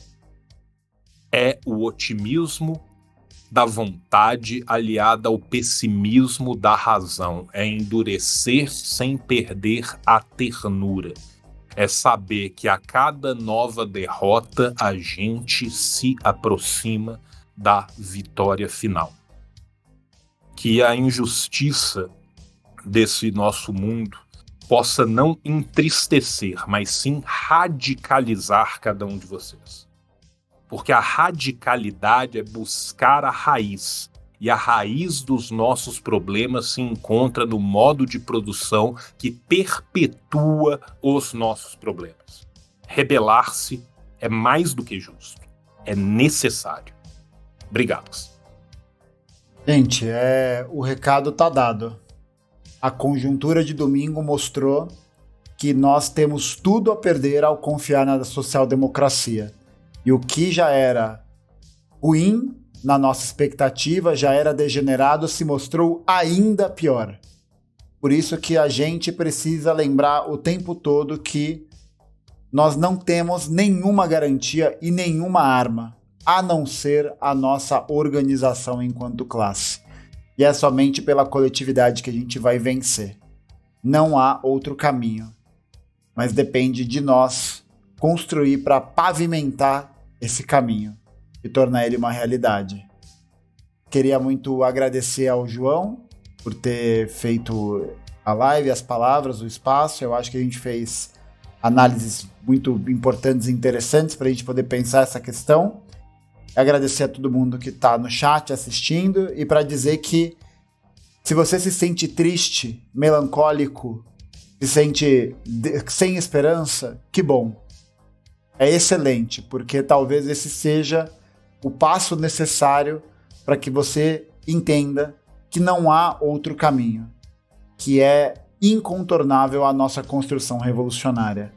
É o otimismo da vontade aliada ao pessimismo da razão. É endurecer sem perder a ternura. É saber que a cada nova derrota a gente se aproxima da vitória final. Que a injustiça desse nosso mundo possa não entristecer, mas sim radicalizar cada um de vocês. Porque a radicalidade é buscar a raiz. E a raiz dos nossos problemas se encontra no modo de produção que perpetua os nossos problemas. Rebelar-se é mais do que justo. É necessário. Obrigado. Gente, o recado tá dado. A conjuntura de domingo mostrou que nós temos tudo a perder ao confiar na social-democracia. E o que já era ruim na nossa expectativa, já era degenerado, se mostrou ainda pior. Por isso que a gente precisa lembrar o tempo todo que nós não temos nenhuma garantia e nenhuma arma, a não ser a nossa organização enquanto classe. E é somente pela coletividade que a gente vai vencer. Não há outro caminho. Mas depende de nós construir para pavimentar esse caminho e tornar ele uma realidade. Queria muito agradecer ao João por ter feito a live, as palavras, o espaço. Eu acho que a gente fez análises muito importantes e interessantes para a gente poder pensar essa questão. Agradecer a todo mundo que está no chat assistindo e para dizer que se você se sente triste, melancólico, se sente sem esperança, que bom. É excelente, porque talvez esse seja o passo necessário para que você entenda que não há outro caminho, que é incontornável a nossa construção revolucionária.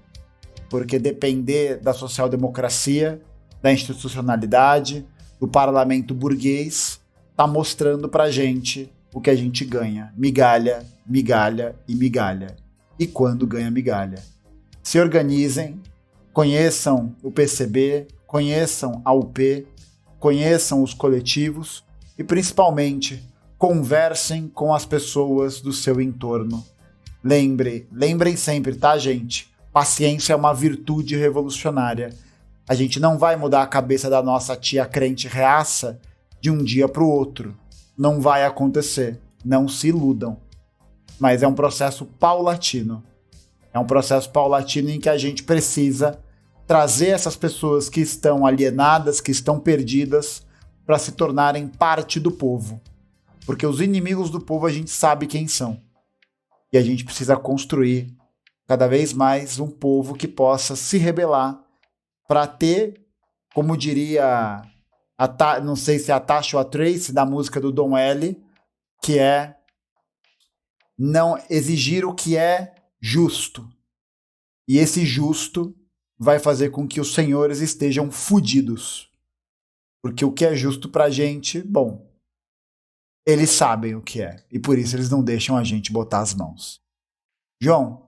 Porque depender da social-democracia, da institucionalidade, do parlamento burguês, está mostrando para a gente o que a gente ganha. Migalha, migalha e migalha. E quando ganha migalha? Se organizem, conheçam o PCB, conheçam a UP, conheçam os coletivos e, principalmente, conversem com as pessoas do seu entorno. Lembrem sempre, tá, gente? Paciência é uma virtude revolucionária. A gente não vai mudar a cabeça da nossa tia crente reaça de um dia para o outro. Não vai acontecer. Não se iludam. Mas é um processo paulatino. É um processo paulatino em que a gente precisa trazer essas pessoas que estão alienadas, que estão perdidas, para se tornarem parte do povo. Porque os inimigos do povo a gente sabe quem são. E a gente precisa construir cada vez mais um povo que possa se rebelar para ter, como diria, não sei se é a Tasha ou a Trace, da música do Dom L, que é não exigir o que é justo. E esse justo vai fazer com que os senhores estejam fudidos. Porque o que é justo pra gente, bom, eles sabem o que é. E por isso eles não deixam a gente botar as mãos. João,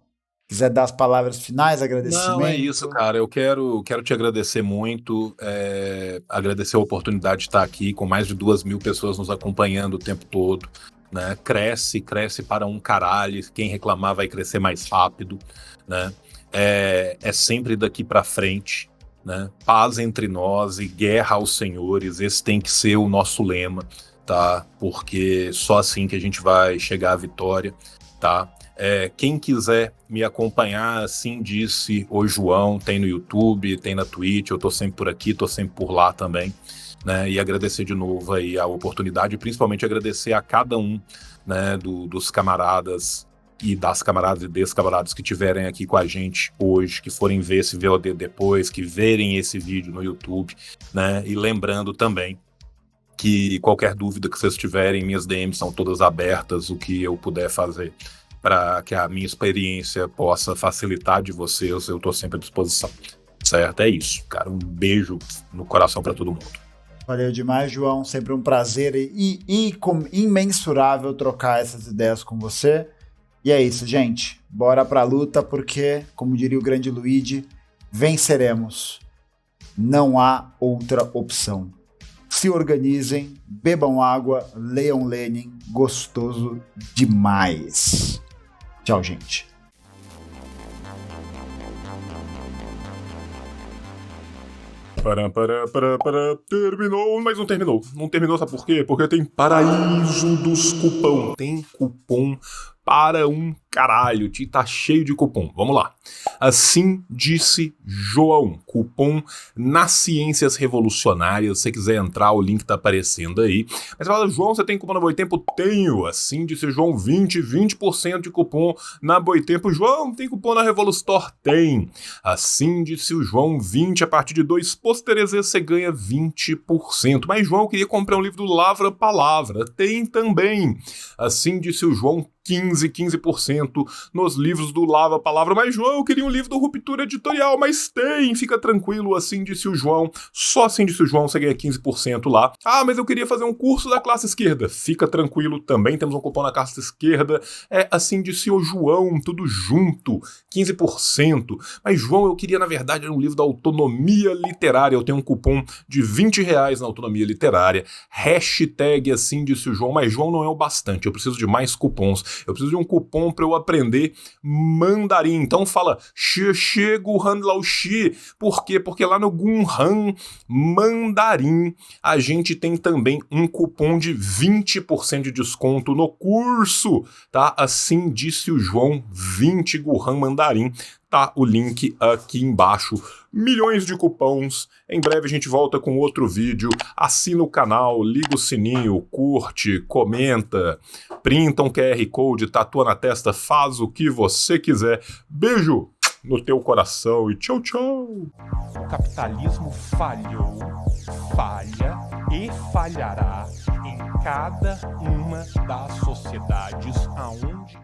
quiser dar as palavras finais, agradecimento? Não, é isso, cara. Eu quero te agradecer muito, agradecer a oportunidade de estar aqui com mais de 2.000 pessoas nos acompanhando o tempo todo, né? Cresce para um caralho. Quem reclamar vai crescer mais rápido, né? É sempre daqui para frente, né? Paz entre nós e guerra aos senhores. Esse tem que ser o nosso lema, tá? Porque só assim que a gente vai chegar à vitória, tá? Quem quiser me acompanhar, assim disse o João, tem no YouTube, tem na Twitch, eu tô sempre por aqui, tô sempre por lá também, né? E agradecer de novo aí a oportunidade, principalmente agradecer a cada um, né, dos camaradas e das camaradas e desses camaradas que estiverem aqui com a gente hoje, que forem ver esse VOD depois, que verem esse vídeo no YouTube, né? E lembrando também que qualquer dúvida que vocês tiverem, minhas DMs são todas abertas, o que eu puder fazer para que a minha experiência possa facilitar de vocês, eu estou sempre à disposição, certo? É isso, cara, um beijo no coração para todo mundo. Valeu demais, João, sempre um prazer e imensurável trocar essas ideias com você. E é isso, gente, bora pra luta, porque, como diria o grande Luigi, venceremos. Não há outra opção. se organizem, bebam água, leiam Lenin, gostoso demais. Tchau, gente. Terminou, mas não terminou. Não terminou, sabe por quê? Porque tem paraíso dos cupom. Tem cupom para um caralho. Tá cheio de cupom. Vamos lá. Assim disse João. Cupom nas Ciências Revolucionárias. Se você quiser entrar, o link tá aparecendo aí. Mas fala, João, você tem cupom na Boitempo? Tenho. Assim disse João, 20% de cupom na Boitempo. João, tem cupom na Revolustore? Tem. Assim disse o João, 20 a partir de 2 pôsteres você ganha 20%. Mas João, eu queria comprar um livro do Lavra Palavra. Tem também. Assim disse o João, 15% nos livros do Lava Palavra. Mas, João, eu queria um livro do Ruptura Editorial, mas tem, fica tranquilo, assim disse o João. Só assim disse o João, você ganha 15% lá. Ah, mas eu queria fazer um curso da classe esquerda. Fica tranquilo, também temos um cupom na classe esquerda. É assim disse o João, tudo junto, 15%. Mas, João, eu queria, na verdade, um livro da autonomia literária. Eu tenho um cupom de R$20 na autonomia literária. Hashtag assim disse o João, mas João não é o bastante, eu preciso de mais cupons. Eu preciso de um cupom para eu aprender mandarim. Então fala Xie Guhan Lao Xi. Por quê? Porque lá no Gunhan Mandarim a gente tem também um cupom de 20% de desconto no curso, tá? Assim disse o João, 20 Guhan Mandarim. Tá o link aqui embaixo. Milhões de cupons. Em breve a gente volta com outro vídeo. Assina o canal, liga o sininho, curte, comenta, printa um QR Code, tatua na testa, faz o que você quiser. Beijo no teu coração e tchau, tchau. O capitalismo falhou, falha e falhará em cada uma das sociedades aonde